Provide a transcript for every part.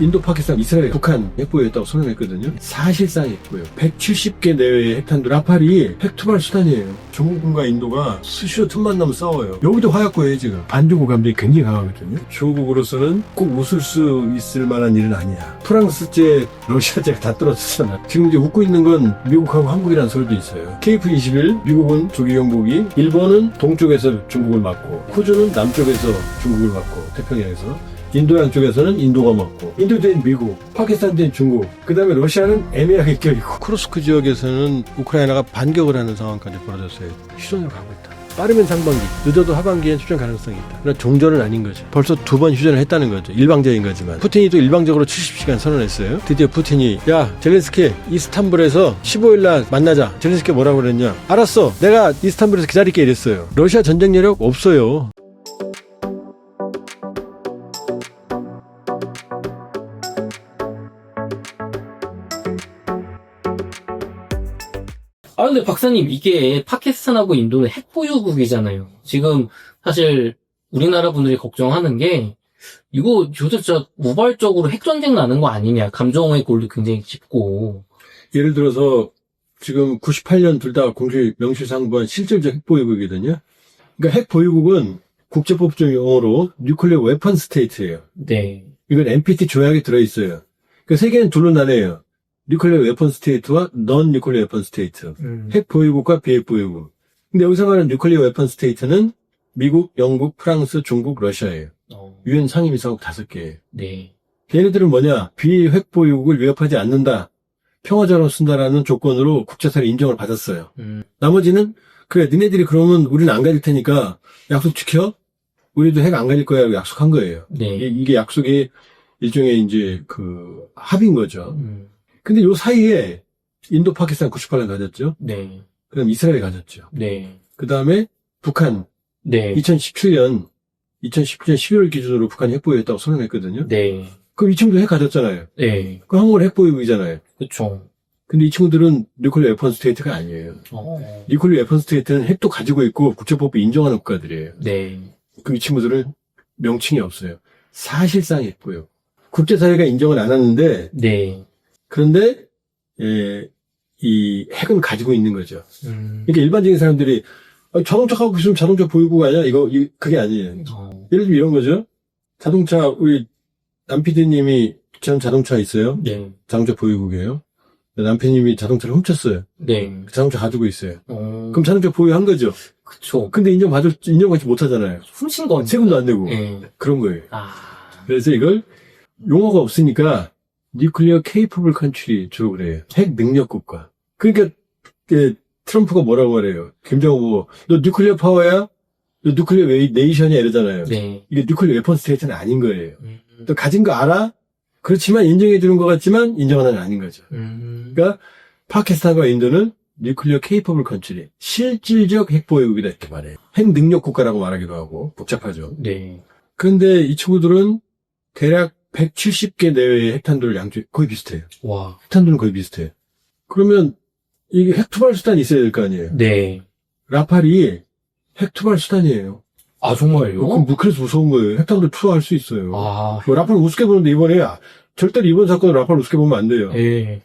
인도, 파키스탄, 이스라엘, 북한 핵보유했다고 선언했거든요. 사실상 핵보유. 170개 내외의 핵탄두. 라팔이 핵투발 수단이에요. 중국과 인도가 수시로 틈만 나면 싸워요. 여기도 화약고예요 지금. 반중국 감정이 굉장히 강하거든요. 중국으로서는 꼭 웃을 수 있을 만한 일은 아니야. 프랑스제, 러시아제가 다 떨어졌잖아. 지금 이제 웃고 있는 건 미국하고 한국이라는 소리도 있어요. KF-21, 미국은 조기 경보기, 일본은 동쪽에서 중국을 막고, 호주는 남쪽에서 중국을 막고, 태평양에서. 인도양 쪽에서는 인도가 맞고, 인도 된 미국, 파키스탄 된 중국, 그 다음에 러시아는 애매하게 껴있고, 쿠르스크 지역에서는 우크라이나가 반격을 하는 상황까지 벌어졌어요. 휴전으로 가고 있다. 빠르면 상반기, 늦어도 하반기엔 휴전 가능성이 있다. 그러나 종전은 아닌 거죠. 벌써 2번 휴전을 했다는 거죠. 일방적인 거지만. 푸틴이 또 일방적으로 70시간 선언했어요. 드디어 푸틴이, 야, 젤렌스키, 이스탄불에서 15일날 만나자. 젤렌스키가 뭐라고 그랬냐? 알았어. 내가 이스탄불에서 기다릴게 이랬어요. 러시아 전쟁 여력 없어요. 근데 박사님, 이게 파키스탄하고 인도는 핵보유국이잖아요. 지금 사실 우리나라 분들이 걱정하는 게 이거 요새 진짜 우발적으로 핵전쟁 나는 거 아니냐. 감정의 골도 굉장히 깊고. 예를 들어서 지금 98년 둘 다 공식 명시상부한 실질적 핵보유국이거든요. 그러니까 핵보유국은 국제법적 용어로 뉴클리어 웨펀 스테이트예요. 네. 이건 NPT 조약에 들어있어요. 그러니까 세계는 둘로 나뉘어요. 뉴클리어 웨펀 스테이트와 넌 뉴클리어 웨펀 스테이트. 핵 보유국과 비핵 보유국. 근데 여기서 말하는 뉴클리어 웨펀 스테이트는 미국, 영국, 프랑스, 중국, 러시아예요. 유엔 상임이사국 5개예요. 네. 얘네들은 뭐냐? 비핵 보유국을 위협하지 않는다. 평화적으로 쓴다라는 조건으로 국제사회 인정을 받았어요. 나머지는 그래, 니네들이 그러면 우리는 안 가질 테니까 약속 지켜? 우리도 핵 안 가질 거야 라고 약속한 거예요. 네. 이게 약속이 일종의 이제 합의인 거죠. 근데 요 사이에 인도, 파키스탄 98년 가졌죠. 네. 그 다음 이스라엘 가졌죠. 네. 그 다음에 북한. 네. 2017년 12월 기준으로 북한이 핵보유했다고 선언했거든요. 네. 그럼 이 친구도 핵 가졌잖아요. 네. 그럼 한국은 핵보유국이잖아요. 그쵸. 근데 이 친구들은 뉴클리어 웨펀 스테이트가 아니에요. 뉴클리어 웨펀 스테이트는 핵도 가지고 있고 국제법을 인정하는 국가들이에요. 네. 그럼 이 친구들은 명칭이 없어요. 사실상 핵보유. 국제사회가 인정을 안 하는데, 네. 그런데 이 핵은 가지고 있는 거죠. 그러니까 일반적인 사람들이 자동차 갖고 있으면 자동차 보유국 아니야? 그게 아니에요. 예를 들면 이런 거죠. 자동차 우리 남 PD님이 전 자동차 있어요. 네. 자동차 보유국이에요. 남 PD님이 자동차를 훔쳤어요. 네. 자동차 가지고 있어요. 그럼 자동차 보유한 거죠. 그쵸. 근데 인정받지 못하잖아요. 훔친 건 세금도 안 내고. 네. 그런 거예요. 아. 그래서 이걸 용어가 없으니까 뉴클리어 케이퍼블 컨트리 주로 그래요. 핵 능력 국가. 그러니까 트럼프가 뭐라고 말해요. 김정은 보고 너 뉴클리어 파워야? 너 뉴클리어 네이션이야 이러잖아요. 네. 이게 뉴클리어 웨펀 스테이트는 아닌 거예요. 또 가진 거 알아? 그렇지만 인정해 주는 것 같지만 인정하는 건 아닌 거죠. 그러니까 파키스탄과 인도는 뉴클리어 케이퍼블 컨트리, 실질적 핵 보유국이다 이렇게 말해요. 핵 능력 국가라고 말하기도 하고 복잡하죠. 네. 그런데 이 친구들은 대략 170개 내외의 핵탄두를 거의 비슷해요. 와. 핵탄두는 거의 비슷해요. 그러면 이게 핵투발 수단이 있어야 될 거 아니에요. 네. 라팔이 핵투발 수단이에요. 아, 정말요? 그럼 그래서 무서운 거예요. 핵탄두 투하할 수 있어요. 아. 라팔 우습게 보는데 이번에 절대로 이번 사건은 라팔 우습게 보면 안 돼요. 네.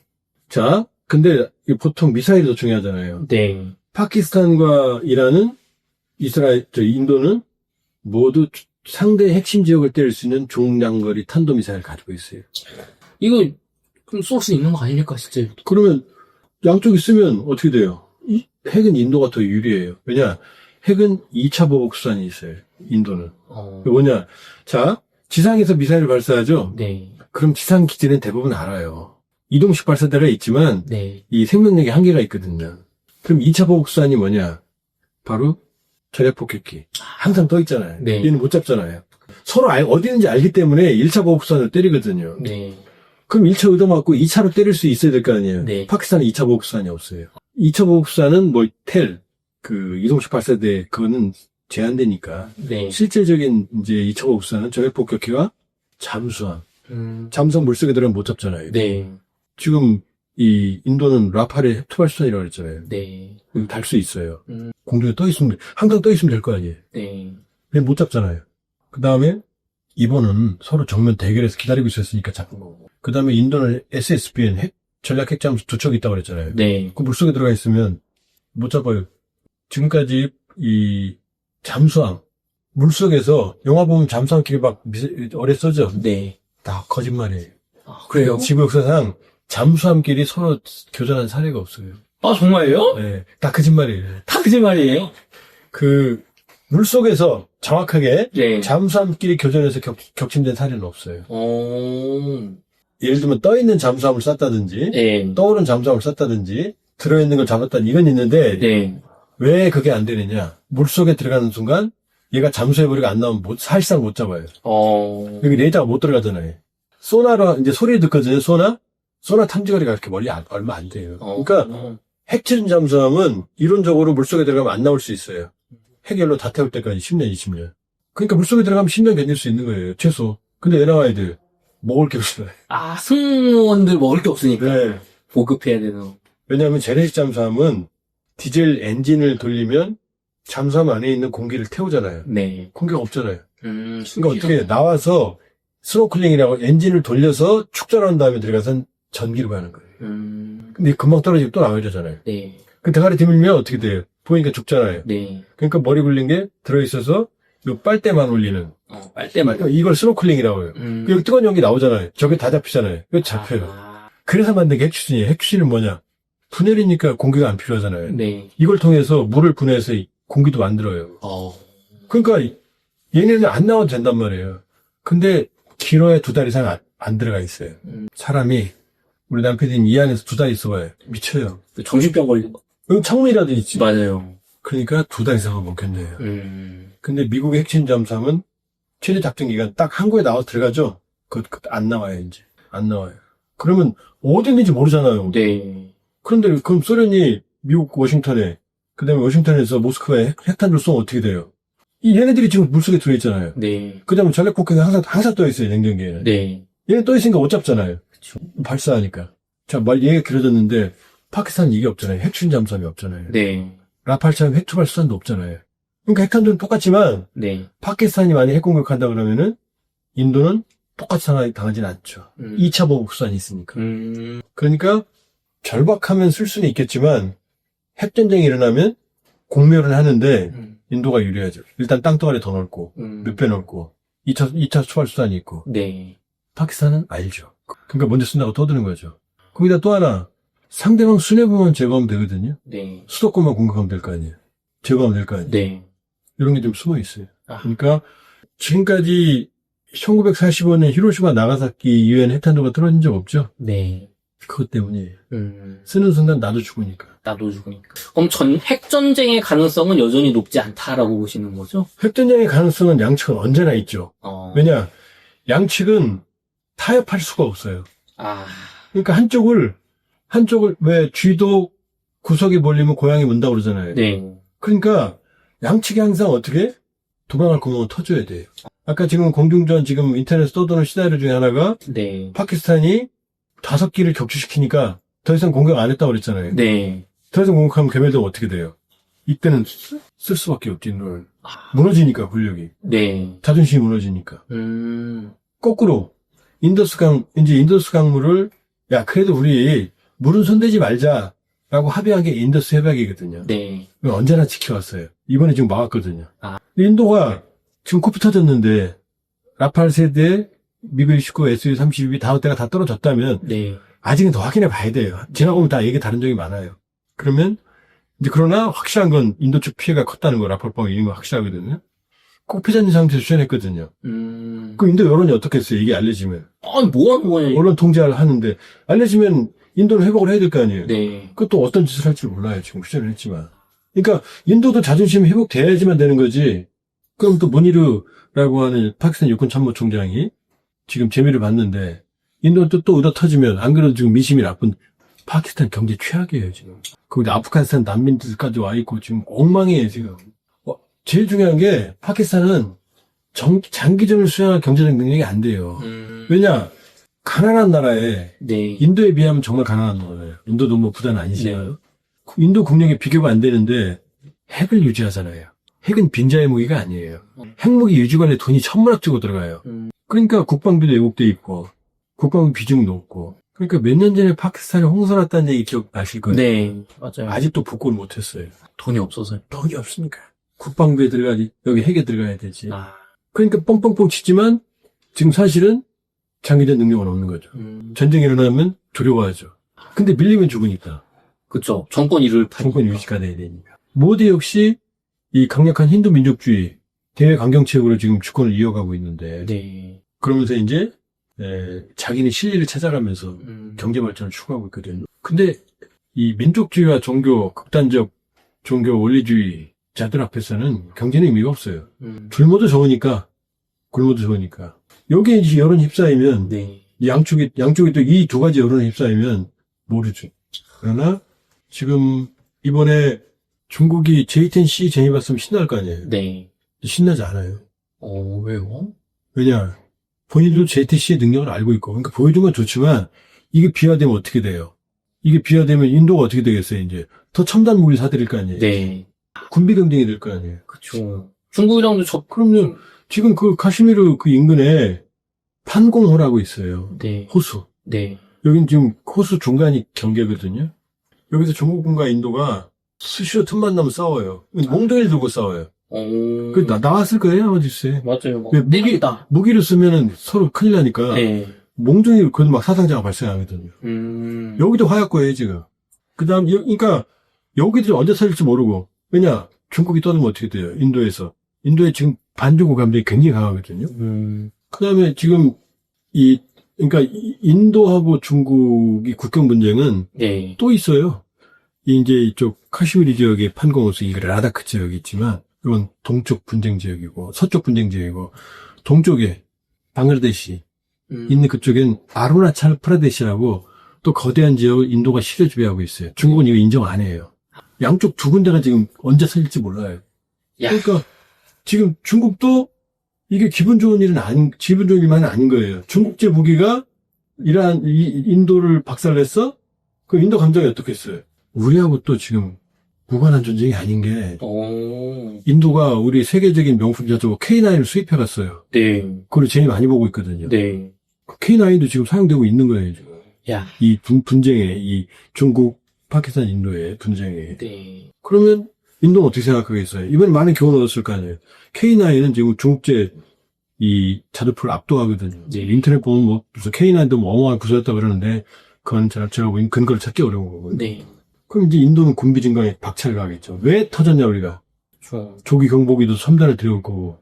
자, 근데 보통 미사일이 더 중요하잖아요. 네. 파키스탄과 이란은 인도는 모두 상대 핵심 지역을 때릴 수 있는 중장거리 탄도미사일을 가지고 있어요. 이거 그럼 쏠 수 있는 거 아닙니까, 진짜? 그러면 양쪽이 쓰면 어떻게 돼요? 핵은 인도가 더 유리해요. 왜냐? 핵은 2차 보복 수단이 있어요. 인도는. 뭐냐? 자, 지상에서 미사일을 발사하죠? 네. 그럼 지상 기지는 대부분 알아요. 이동식 발사대가 있지만 네. 이 생명력에 한계가 있거든요. 그럼 2차 보복 수단이 뭐냐? 바로 전략 폭격기. 항상 떠 있잖아요. 네. 얘는 못 잡잖아요. 서로 어디 있는지 알기 때문에 1차 보복 수단을 때리거든요. 네. 그럼 1차 의도 맞고 2차로 때릴 수 있어야 될 거 아니에요. 네. 파키스탄은 2차 보복 수단이 없어요. 2차 보복 수단은 이동식 발사대 그거는 제한되니까. 네. 실질적인 이제 2차 보복 수단은 전략 폭격기와 잠수함. 잠수함 물속에 들어가면 못 잡잖아요. 네. 지금 이 인도는 라팔의 핵투발 수단이라고 그랬잖아요. 네. 달 수 있어요. 공중에 항상 떠 있으면 될 거 아니에요. 네. 근데 못 잡잖아요. 그 다음에 이번은 서로 정면 대결해서 기다리고 있었으니까 잡은 거고. 그 다음에 인도는 SSBN 전략 핵잠수 2척 있다고 그랬잖아요. 네. 그 물속에 들어가 있으면 못 잡아요. 지금까지 이 잠수함, 물속에서 영화 보면 잠수함끼리 막 어뢰 쏘죠? 네. 다 거짓말이에요. 아, 그래요? 지구 역사상 잠수함끼리 서로 교전한 사례가 없어요. 아, 정말요? 네, 다 거짓말이에요. 다 거짓말이에요? 그 물속에서 정확하게 네. 잠수함끼리 교전해서 격침된 사례는 없어요. 어, 예를 들면 떠있는 잠수함을 쐈다든지 네. 떠오른 잠수함을 쐈다든지 들어있는 걸 잡았다든지 이건 있는데 네. 왜 그게 안 되느냐. 물속에 들어가는 순간 얘가 잠수해버리고 안 나오면 사실상 못 잡아요. 여기 레이더가 못 들어가잖아요. 소나로 이제 소리를 듣거든요. 소나 탐지거리가 그렇게 얼마 안 돼요. 그러니까 핵체전 잠수함은 이론적으로 물속에 들어가면 안 나올 수 있어요. 핵연료 다 태울 때까지 10년, 20년. 그러니까 물속에 들어가면 10년 견딜 수 있는 거예요. 최소. 근데 왜 나와야 돼요? 먹을 게 없어요. 아, 승무원들 먹을 게 없으니까. 네. 보급해야 되는. 왜냐하면 재래식 잠수함은 디젤 엔진을 돌리면 잠수함 안에 있는 공기를 태우잖아요. 네. 공기가 없잖아요. 그러니까 신기하다. 어떻게 나와서 스노클링이라고 엔진을 돌려서 축전한 다음에 들어가서 전기로 가는 거예요. 근데 금방 떨어지고 또 나와야 되잖아요. 네. 그 대가리 드밀면 어떻게 돼요? 보이니까 죽잖아요. 네. 그러니까 머리 굴린 게 들어있어서 요 빨대만 올리는. 빨대만. 그러니까 이걸 스노클링이라고 해요. 여기 뜨거운 연기 나오잖아요. 저게 다 잡히잖아요. 이거 잡혀요. 그래서 만든 게 핵추진이에요. 핵추진은 뭐냐? 분해리니까 공기가 안 필요하잖아요. 네. 이걸 통해서 물을 분해해서 공기도 만들어요. 그러니까 얘네는 안 나와도 된단 말이에요. 근데 길어야 2달 이상 안 들어가 있어요. 사람이 우리 남편이 이 안에서 2달 있어봐요. 미쳐요. 정신병 걸린 거. 여기 창문이라도 있지. 맞아요. 그러니까 2달 이상은 못 견뎌요. 근데 미국의 핵심 잠수함은 최대 작전 기간 딱 항구에 나와서 들어가죠? 안 나와요, 이제. 안 나와요. 그러면 어디 있는지 모르잖아요. 네. 그런데 그럼 소련이 미국 워싱턴에, 그 다음에 워싱턴에서 모스크바에 핵탄두를 쏘면 어떻게 돼요? 얘네들이 지금 물속에 들어있잖아요. 네. 그 다음에 전략 폭격이 항상 떠있어요, 냉정기에는. 네. 얘네 떠있으니까 못 잡잖아요. 그쵸. 발사하니까. 자, 얘기가 길어졌는데, 파키스탄은 이게 없잖아요. 핵추진 잠수함이 없잖아요. 네. 라팔처럼 핵투발 수단도 없잖아요. 그러니까 핵탄두는 똑같지만, 네. 파키스탄이 만약 핵공격한다 그러면은, 인도는 똑같이 당하진 않죠. 2차 보복 수단이 있으니까. 그러니까, 절박하면 쓸 수는 있겠지만, 핵전쟁이 일어나면, 공멸은 하는데, 인도가 유리하죠. 일단 땅덩어리 더 넓고, 늪에 넓고, 2차 추발 수단이 있고. 네. 파키스탄은 알죠. 그러니까 먼저 쓴다고 떠드는 거죠. 거기다 또 하나, 상대방 수뇌부만 제거하면 되거든요. 네. 수도권만 공격하면 될 거 아니에요. 제거하면 될 거 아니에요. 네. 이런 게 좀 숨어 있어요. 그러니까 지금까지 1945년 히로시마 나가사키 이후에는 핵탄두가 떨어진 적 없죠? 네. 그것 때문이에요. 쓰는 순간 나도 죽으니까. 나도 죽으니까. 그럼 핵전쟁의 가능성은 여전히 높지 않다라고 보시는 거죠? 핵전쟁의 가능성은 양측은 언제나 있죠. 왜냐, 양측은 타협할 수가 없어요. 그러니까 한쪽을 왜 쥐도 구석에 몰리면 고양이 문다고 그러잖아요. 네. 그러니까 양측이 항상 어떻게 도망갈 구멍을 터줘야 돼요. 아까 지금 공중전 지금 인터넷에 떠도는 시나리오 중에 하나가 네. 파키스탄이 5기를 격추시키니까 더 이상 공격 안 했다고 그랬잖아요. 네. 더 이상 공격하면 개멸되면 어떻게 돼요? 이때는 쓸 수밖에 없지, 널. 무너지니까, 권력이. 네. 자존심이 무너지니까. 거꾸로, 인더스 강물을, 야, 그래도 우리, 물은 손대지 말자. 라고 합의한 게 인더스 협약이거든요. 네. 언제나 지켜왔어요. 이번에 지금 막았거든요. 인도가 지금 코피 터졌는데, 라팔 세대, 미국 29, SU-32 다섯 대가 다 떨어졌다면, 네. 아직은 더 확인해 봐야 돼요. 지나가면 다 얘기 다른 적이 많아요. 그러면, 이제 그러나 확실한 건 인도 쪽 피해가 컸다는 거, 라팔빵 이런 거 확실하거든요. 꼭 피자님 상태에서 추천했거든요. 그럼 인도 여론이 어떻겠어요? 이게 알려지면. 뭐 하는 거예요? 언론 통제를 하는데, 알려지면 인도는 회복을 해야 될 거 아니에요? 네. 그것도 어떤 짓을 할지 몰라요. 지금 휴전을 했지만. 그러니까, 인도도 자존심이 회복돼야지만 되는 거지. 그럼 또 무니르라고 하는 파키스탄 육군 참모총장이 지금 재미를 봤는데, 인도는 또 의도 터지면, 안 그래도 지금 민심이 나쁜 파키스탄 경제 최악이에요, 지금. 거기다 아프가니스탄 난민들까지 와 있고, 지금 엉망이에요, 지금. 제일 중요한 게, 파키스탄은 장기전을 수행할 경제적 능력이 안 돼요. 왜냐, 가난한 나라에, 네. 인도에 비하면 정말 가난한 나라예요. 인도도 뭐 부자는 아니지만. 인도 국력이 비교가 안 되는데, 핵을 유지하잖아요. 핵은 빈자의 무기가 아니에요. 핵무기 유지관에 돈이 천문학적으로 들어가요. 그러니까 국방비도 왜곡돼 있고 국방비 비중도 높고 그러니까 몇 년 전에 파키스탄에 홍수 났다는 얘기 기억나실 거예요. 네, 맞아요. 아직도 복구를 못했어요. 돈이 없어서요. 돈이 없으니까. 국방비에 들어가지 여기 핵에 들어가야 되지. 아, 그러니까 뻥뻥뻥 치지만 지금 사실은 장기전 능력은 없는 거죠. 전쟁이 일어나면 두려워하죠. 근데 밀리면 죽으니까. 그쵸. 정권 정권 유지가 돼야 되니까. 모디 역시 이 강력한 힌두 민족주의 대외 강경책으로 지금 주권을 이어가고 있는데 네. 그러면서 이제 자기네 실리를 찾아가면서 경제 발전을 추구하고 있거든요. 근데 이 민족주의와 극단적 종교 원리주의자들 앞에서는 경제는 의미가 없어요. 굶어도 좋으니까. 여기에 이제 여론이 휩싸이면 네. 양쪽이 또 이 두 가지 여론에 휩싸이면 모르죠. 그러나 지금 이번에 중국이 J10C 제의봤으면 신날 거 아니에요. 네. 신나지 않아요. 왜요? 왜냐? 본인도 J10C의 능력을 알고 있고, 그러니까 보여준 건 좋지만, 이게 비하되면 어떻게 돼요? 이게 비하되면 인도가 어떻게 되겠어요, 이제? 더 첨단 무기를 사들일 거 아니에요? 네. 군비 경쟁이 될 거 아니에요? 그쵸. 중국이랑도 그럼요. 지금 그 카시미르 그 인근에 판공호라고 있어요. 네. 호수. 네. 여긴 지금 호수 중간이 경계거든요. 여기서 중국군과 인도가 수시로 틈만 나면 싸워요. 몽둥이를 들고 싸워요. 나왔을 거예요, 어디서. 맞아요. 왜 무기를 쓰면은 서로 큰일 나니까. 네. 몽둥이, 그건 막 사상자가 발생하거든요. 여기도 화약고예요, 지금. 그러니까, 여기도 언제 터질지 모르고. 왜냐, 중국이 떠들면 어떻게 돼요, 인도에서. 인도에 지금 반중국 감정이 굉장히 강하거든요. 그 다음에 지금, 그러니까, 인도하고 중국이 국경 분쟁은 네. 또 있어요. 이제 이쪽 카시미르 지역의 판공호수, 이 라다크 지역이 있지만, 이건 동쪽 분쟁 지역이고, 서쪽 분쟁 지역이고, 동쪽에 방글라데시 있는 그쪽엔 아루나찰 프라데시라고 또 거대한 지역을 인도가 실효 지배하고 있어요. 중국은 이거 인정 안 해요. 양쪽 두 군데가 지금 언제 터질지 몰라요. 야. 그러니까 지금 중국도 이게 기분 좋은 일만은 아닌 거예요. 중국제 무기가 인도를 박살냈어? 그럼 인도 감정이 어떻겠어요? 우리하고 또 지금 무관한 전쟁이 아닌 게 인도가 우리 세계적인 명품 자동차 K9을 수입해 갔어요. 네. 그걸 제일 많이 보고 있거든요. 네. K9도 지금 사용되고 있는 거예요, 지금. 야. 이 분쟁에, 이 중국, 파키스탄, 인도의 분쟁에. 네. 그러면 인도는 어떻게 생각하겠어요? 이번에 많은 교훈을 얻었을 거 아니에요. K9은 지금 중국제 이 자주포를 압도하거든요. 네. 인터넷 보면 무슨 K9도 어마어마하게 부서졌다 그러는데 그건 제가 보기엔 근거를 찾기 어려운 거거든요. 네. 그럼 이제 인도는 군비 증강에 박차를 가겠죠. 왜 터졌냐, 우리가. 조기 경보기도 첨단을 들여올 거고.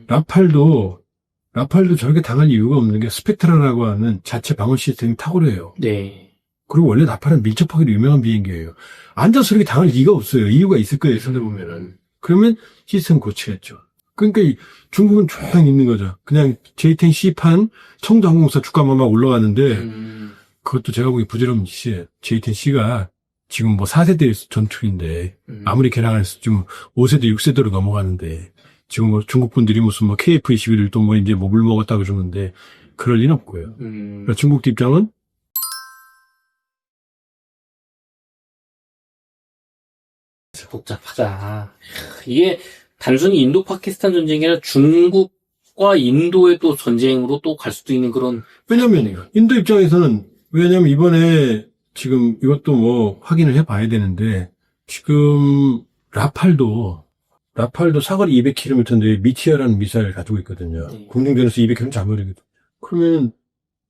라팔도 저렇게 당할 이유가 없는 게 스펙트라라고 하는 자체 방어 시스템이 탁월해요. 네. 그리고 원래 라팔은 밀접하기로 유명한 비행기예요. 앉아서 이렇게 당할 이유가 없어요. 이유가 있을 거예요, 생각해보면은. 그러면 시스템 고치겠죠. 그러니까 중국은 조용히 있는 거죠. 그냥 J10C판 청도항공사 주가만 막 올라가는데, 그것도 제가 보기 부질없는 짓이에요. J10C가 지금 뭐 4세대 전투기인데, 아무리 개량해서 좀 5세대, 6세대로 넘어가는데, 지금 뭐 중국 분들이 무슨 뭐 KF-21을 또 뭐 이제 뭐 물 먹었다 그러는데, 그럴 리는 없고요. 그러니까 중국 입장은 복잡하다. 이게 단순히 인도 파키스탄 전쟁이 아니라 중국과 인도의 또 전쟁으로 또 갈 수도 있는 그런. 왜냐면 인도 입장에서는 이번에 지금 이것도 뭐 확인을 해봐야 되는데 지금 라팔도 사거리 200km인데 미티어라는 미사일을 가지고 있거든요. 네. 공중전에서 200km 잡아버리거든. 그러면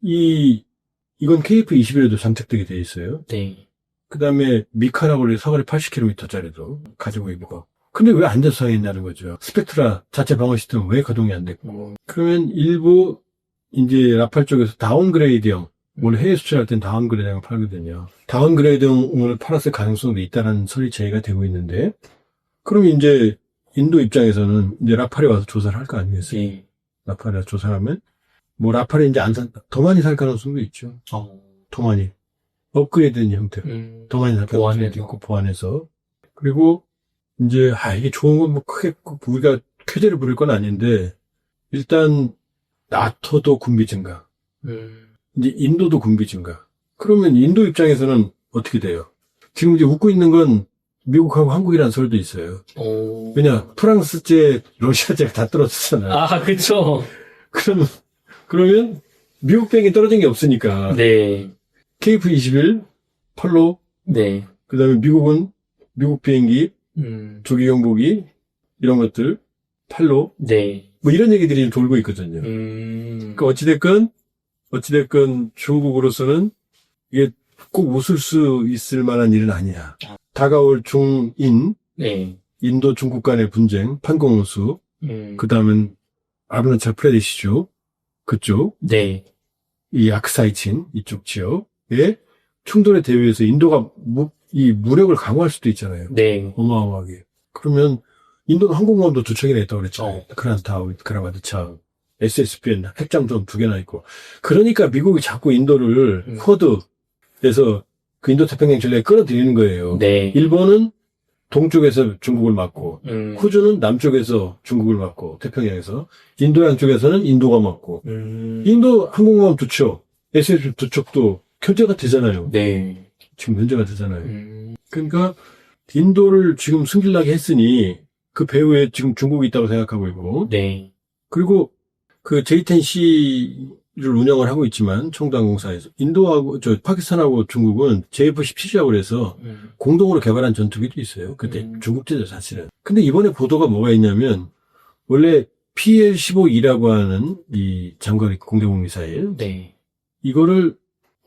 이건 KF-21에도 장착되게 돼 있어요. 네. 그 다음에 미카라고 해서 사거리 80km짜리도 가지고 있고. 근데 왜 앉아서 했냐는 거죠. 스펙트라 자체 방어 시스템은 왜 가동이 안 됐고. 그러면 일부 이제 라팔 쪽에서 다운그레이드형, 원래 해외 수출할 땐 다운그레이드형을 팔거든요. 다운그레이드형을 팔았을 가능성도 있다는 설이 제기가 되고 있는데, 그럼 이제 인도 입장에서는 이제 라팔에 와서 조사를 할 거 아니겠어요? 네. 라팔에 와서 조사를 하면, 뭐 라팔에 이제 더 많이 살 가능성도 있죠. 더 많이. 업그레이드된 형태로. 더 많이 살 가능성도 있고, 보완해서. 그리고 이제, 이게 좋은 건 뭐 크게 우리가 쾌재를 부릴 건 아닌데, 일단, 나토도 군비 증가. 이제 인도도 군비 증가. 그러면 인도 입장에서는 어떻게 돼요? 지금 이제 웃고 있는 건 미국하고 한국이라는 설도 있어요. 왜냐, 프랑스제, 러시아제가 다 떨어졌잖아요. 아, 그쵸. 그러면 미국 비행기 떨어진 게 없으니까. 네. KF-21, 팔로, 네. 그 다음에 미국은 미국 비행기, 조기 경보기, 이런 것들, 팔로, 네. 뭐 이런 얘기들이 돌고 있거든요. 그러니까 어찌됐건 중국으로서는 이게 꼭 웃을 수 있을 만한 일은 아니야. 다가올 중인, 네. 인도 중국 간의 분쟁, 판공호수, 그 다음은 아르나찰 프라데시주, 그쪽, 네. 이 아크사이친, 이쪽 지역의 충돌의 대회에서 인도가 이 무력을 강화할 수도 있잖아요. 네. 어마어마하게. 그러면 인도는 항공모함도 2척이나 있다고 그랬잖아요. 크란타우, 크라마드차, SSBN 핵잠수함 2개나 있고. 그러니까 미국이 자꾸 인도를 쿼드에서 그 인도 태평양 전략에 끌어들이는 거예요. 네. 일본은 동쪽에서 중국을 막고, 호주는 남쪽에서 중국을 막고, 태평양에서. 인도양 쪽에서는 인도가 막고, 인도 항공모함 2척, SSB 2척도 견제가 되잖아요. 네. 지금 견제가 되잖아요. 그러니까 인도를 지금 승질나게 했으니 그 배후에 지금 중국이 있다고 생각하고 있고, 네. 그리고 그 J-10C를 운영을 하고 있지만 청도항공사에서 인도하고 파키스탄하고 중국은 JF-17이라고 해서 공동으로 개발한 전투기도 있어요. 그때 중국제죠 사실은. 근데 이번에 보도가 뭐가 있냐면 원래 PL-15E라고 하는 이 장거리 공대공 미사일, 네. 이거를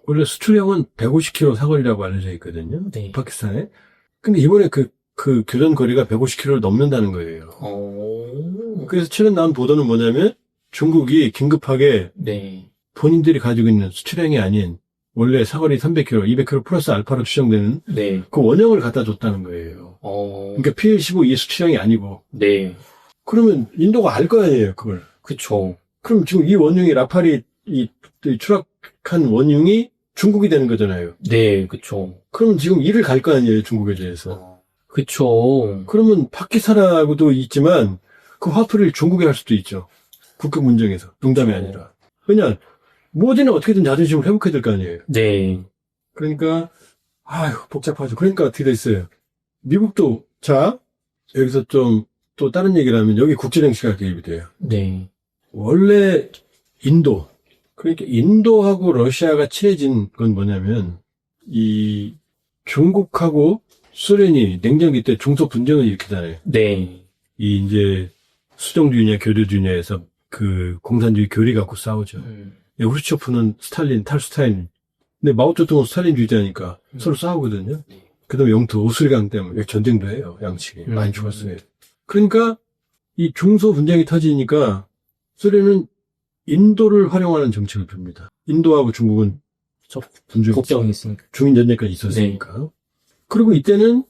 원래 수출량은 150km 사거리라고 알려져 있거든요. 네. 파키스탄에. 근데 이번에 그 교전 거리가 150km를 넘는다는 거예요. 그래서 최근 나온 보도는 뭐냐면 중국이 긴급하게 네. 본인들이 가지고 있는 수출량이 아닌 원래 사거리 300km, 200km 플러스 알파로 추정되는 네. 그 원형을 갖다 줬다는 거예요. 그러니까 PL-15E 수출량이 아니고. 네. 그러면 인도가 알 거 아니에요, 그걸. 그쵸. 그럼 지금 이 원흉이 라팔이 이 추락한 원흉이 중국이 되는 거잖아요. 네, 그쵸. 그러면 지금 이를 갈 거 아니에요, 중국에 대해서. 그쵸. 그러면 파키스탄하고도 있지만 그 화풀이를 중국에 할 수도 있죠. 북극 문정에서. 농담이 아니라. 왜냐, 뭐든지 어떻게든 자존심을 회복해야 될 거 아니에요. 네. 그러니까, 아휴, 복잡하죠. 그러니까 어떻게 됐어요. 미국도, 자, 여기서 좀 또 다른 얘기를 하면 여기 국제정치가 개입이 돼요. 네. 원래 인도, 그러니까 인도하고 러시아가 친해진 건 뭐냐면 이 중국하고 소련이 냉전기 때 중소 분쟁을 일으키잖아요. 네. 이 이제 수정주의냐 교류주의냐에서 그 공산주의 교리 갖고 싸우죠. 후르초프는 스탈린, 탈스타인. 근데 마오쩌둥은 스탈린주의자니까 서로 싸우거든요. 그다음에 영토 오술강 때문에 전쟁도 해요. 양측이 많이 죽었어요. 그러니까 이 중소 분쟁이 터지니까 소련은 인도를 활용하는 정책을 펴니다. 인도하고 중국은 분쟁, 국정이 있으니까. 중인 전쟁까지 있었으니까. 그리고 이때는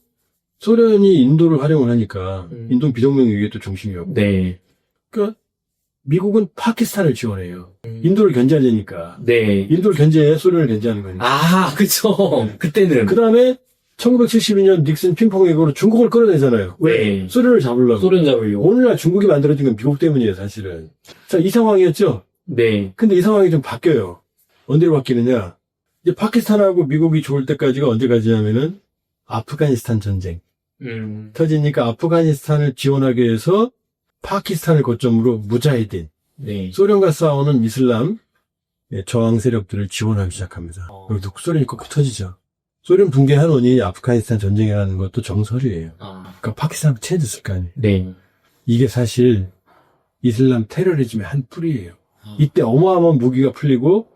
소련이 인도를 활용을 하니까 인도 비동맹 위기에 또 중심이었고. 네. 그러니까 미국은 파키스탄을 지원해요. 인도를 견제하려니까. 네. 인도를 견제해 소련을 견제하는 거니까. 아, 그쵸. 그때는. 그 다음에 1972년 닉슨 핑퐁 회고로 중국을 끌어내잖아요. 왜? 네. 소련을 잡으려고. 소련 잡으려고. 오늘날 중국이 만들어진 건 미국 때문이에요, 사실은. 자, 이 상황이었죠? 네. 근데 이 상황이 좀 바뀌어요. 언제로 바뀌느냐? 이제 파키스탄하고 미국이 좋을 때까지가 언제까지냐면은 아프가니스탄 전쟁. 터지니까 아프가니스탄을 지원하기 위해서 파키스탄을 거점으로 무자히딘. 네. 소련과 싸우는 이슬람 저항 세력들을 지원하기 시작합니다. 여기도 소련이 꼭 터지죠. 소련 붕괴한 원인이 아프가니스탄 전쟁이라는 것도 정설이에요. 그러니까 파키스탄하고 친해졌을 거 아니에요. 네. 이게 사실 이슬람 테러리즘의 한 뿌리예요. 이때 어마어마한 무기가 풀리고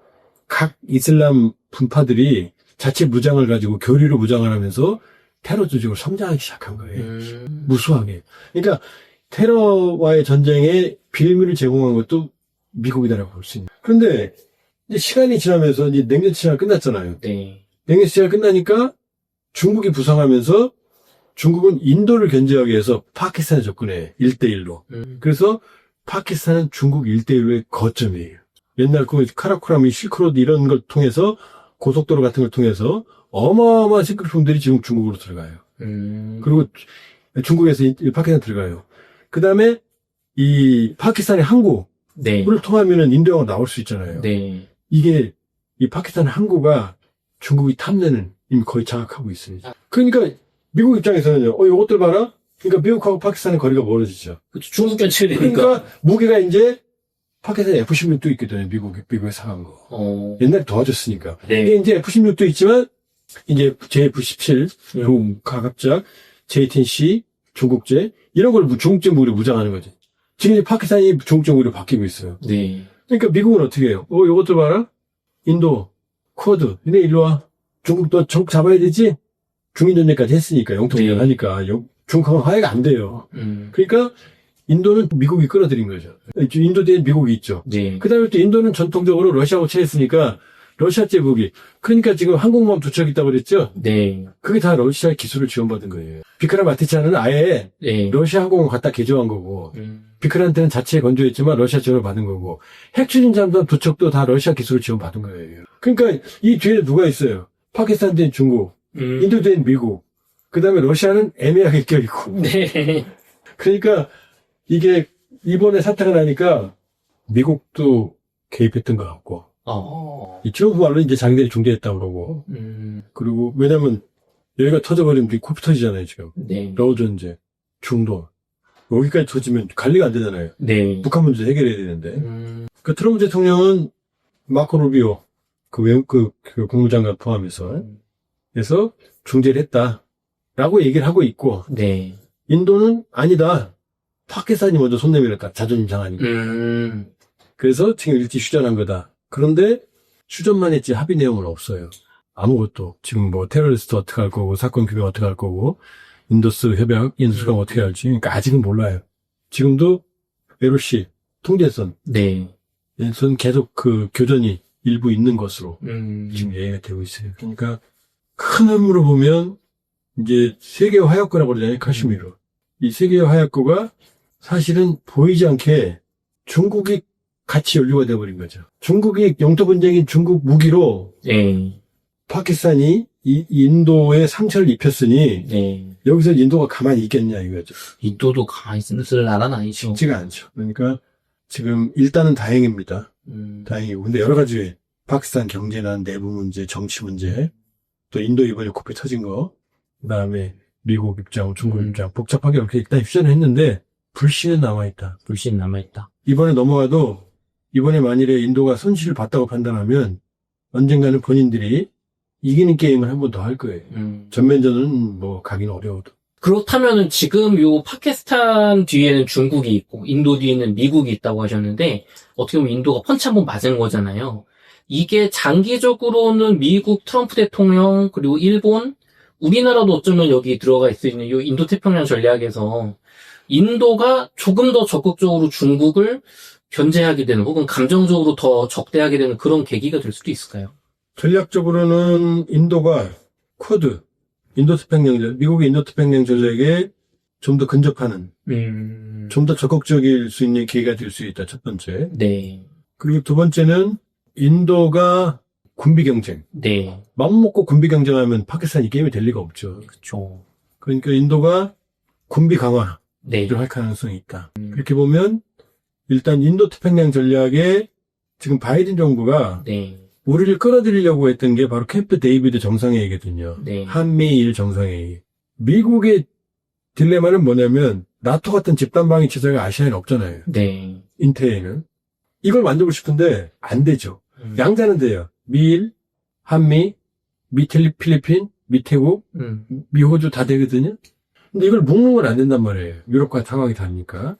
각 이슬람 분파들이 자체 무장을 가지고 교리로 무장을 하면서 테러 조직을 성장하기 시작한 거예요. 무수하게. 그러니까 테러와의 전쟁에 빌미를 제공한 것도 미국이다라고 볼 수 있는. 그런데 이제 시간이 지나면서 이제 냉전 시대가 끝났잖아요. 네. 냉전 시대가 끝나니까 중국이 부상하면서 중국은 인도를 견제하기 위해서 파키스탄에 접근해. 1대1로. 그래서 파키스탄은 중국 1대1로의 거점이에요. 옛날 그 카라쿠라미 실크로드 이런 걸 통해서 고속도로 같은 걸 통해서 어마어마한 식료품들이 지금 중국으로 들어가요. 그리고 중국에서 파키스탄 들어가요. 그 다음에 이 파키스탄의 항구를 네. 통하면은 인도양으로 나올 수 있잖아요. 네. 이게 이 파키스탄 항구가 중국이 탐내는 이미 거의 장악하고 있습니다. 그러니까 미국 입장에서는요, 이것들 봐라? 그러니까 미국하고 파키스탄의 거리가 멀어지죠. 그쵸, 중국 견제를 되니까. 그러니까 무기가 이제 파키스탄 F-16도 있거든요. 미국에 사간 거. 옛날에 도와줬으니까. 네. 이게 이제 F-16도 있지만, 이제 JF-17, 중국 가갑작, JT-C, 중국제, 이런 걸 중국제 무기로 무장하는 거지. 지금 이제 파키스탄이 중국제 무기로 바뀌고 있어요. 네. 그러니까 미국은 어떻게 해요? 요것들 봐라? 인도, 쿼드, 얘네 일로 와. 중국도 적 잡아야 되지? 중인전쟁까지 했으니까, 영통전 네. 하니까. 중국하고는 화해가 안 돼요. 그러니까, 인도는 미국이 끌어들인 거죠. 인도 뒤에 미국이 있죠. 네. 그 다음에 또 인도는 전통적으로 러시아하고 친했으니까, 러시아제 무기. 그러니까 지금 항공모함 두 척 있다고 그랬죠? 네. 그게 다 러시아 기술을 지원받은 거예요. 비크람 마티차는 아예 네. 러시아 항공을 갖다 개조한 거고, 비크란테는 자체에 건조했지만 러시아 지원을 받은 거고, 핵추진 잠수함 두 척도 다 러시아 기술을 지원받은 거예요. 그러니까 이 뒤에 누가 있어요? 파키스탄 된 중국, 인도 된 미국, 그 다음에 러시아는 애매하게 껴있고. 네. 그러니까 이게 이번에 사태가 나니까 미국도 개입했던 것 같고, 이 트럼프 말로 이제 자기들이 중재했다고 그러고, 그리고 왜냐면 여기가 터져버리면 코피 터지잖아요, 지금. 네. 러전제, 중도. 여기까지 터지면 관리가 안 되잖아요. 네. 북한 문제 해결해야 되는데. 그 트럼프 대통령은 마코 루비오, 그 국무장관 포함해서, 그래서 중재를 했다라고 얘기를 하고 있고, 네. 인도는 아니다. 파키스탄이 먼저 손 내밀었다. 자존심 상하니까. 그래서 지금 일찍 휴전한 거다. 그런데 휴전만 했지 합의 내용은 없어요. 아무것도. 지금 뭐 테러리스트 어떻게 할 거고, 사건 규명 어떻게 할 거고, 인도스 협약, 인도스가 어떻게 할지. 그러니까 아직은 몰라요. 지금도 LOC, 통제선. 네. 선 계속 그 교전이 일부 있는 것으로 지금 얘기가 되고 있어요. 그러니까 큰 의미로 보면 이제 세계 화약고라고 그러잖아요. 카슈미르. 이 세계 화약고가 사실은 보이지 않게 중국이 같이 연루가 되어버린 거죠. 중국이 영토 분쟁인 중국 무기로 네. 파키스탄이 이 인도에 상처를 입혔으니 네. 여기서 인도가 가만히 있겠냐 이거죠. 인도도 가만히 있을 나라는 아니죠. 쉽지가 않죠. 그러니까 지금 일단은 다행입니다. 다행이고. 근데 여러 가지 파키스탄 경제나 내부 문제, 정치 문제, 또 인도 이번에 코피 터진 거, 그 다음에 미국 입장, 중국 입장, 복잡하게 이렇게 일단 휴전을 했는데 불씨는 남아있다. 불신 남아있다. 이번에 넘어가도 이번에 만일에 인도가 손실을 봤다고 판단하면 언젠가는 본인들이 이기는 게임을 한 번 더 할 거예요. 전면전은 뭐 가기는 어려워도. 그렇다면은 지금 요 파키스탄 뒤에는 중국이 있고 인도 뒤에는 미국이 있다고 하셨는데 어떻게 보면 인도가 펀치 한 번 맞은 거잖아요. 이게 장기적으로는 미국 트럼프 대통령 그리고 일본 우리나라도 어쩌면 여기 들어가 있을 수 있는 요 인도태평양 전략에서 인도가 조금 더 적극적으로 중국을 견제하게 되는 혹은 감정적으로 더 적대하게 되는 그런 계기가 될 수도 있을까요? 전략적으로는 인도가 쿼드, 인도태평양, 미국의 인도태평양 전략에 좀 더 근접하는, 좀 더 적극적일 수 있는 기회가 될 수 있다, 첫 번째. 네. 그리고 두 번째는 인도가 군비 경쟁. 네. 맘먹고 군비 경쟁하면 파키스탄이 게임이 될 리가 없죠. 그쵸. 그러니까 인도가 군비 강화를 네. 할 가능성이 있다. 그렇게 보면 일단 인도태평양 전략에 지금 바이든 정부가 네. 우리를 끌어들이려고 했던 게 바로 캠프 데이비드 정상회의거든요. 네. 한미일 정상회의. 미국의 딜레마는 뭐냐면 나토 같은 집단방위 체제가 아시아에는 없잖아요. 네. 인태에는. 이걸 만들고 싶은데 안 되죠. 양자는 돼요. 미일, 한미, 필리핀, 미태국, 미호주 다 되거든요. 근데 이걸 묶는 건 안 된단 말이에요. 유럽과 상황이 다르니까.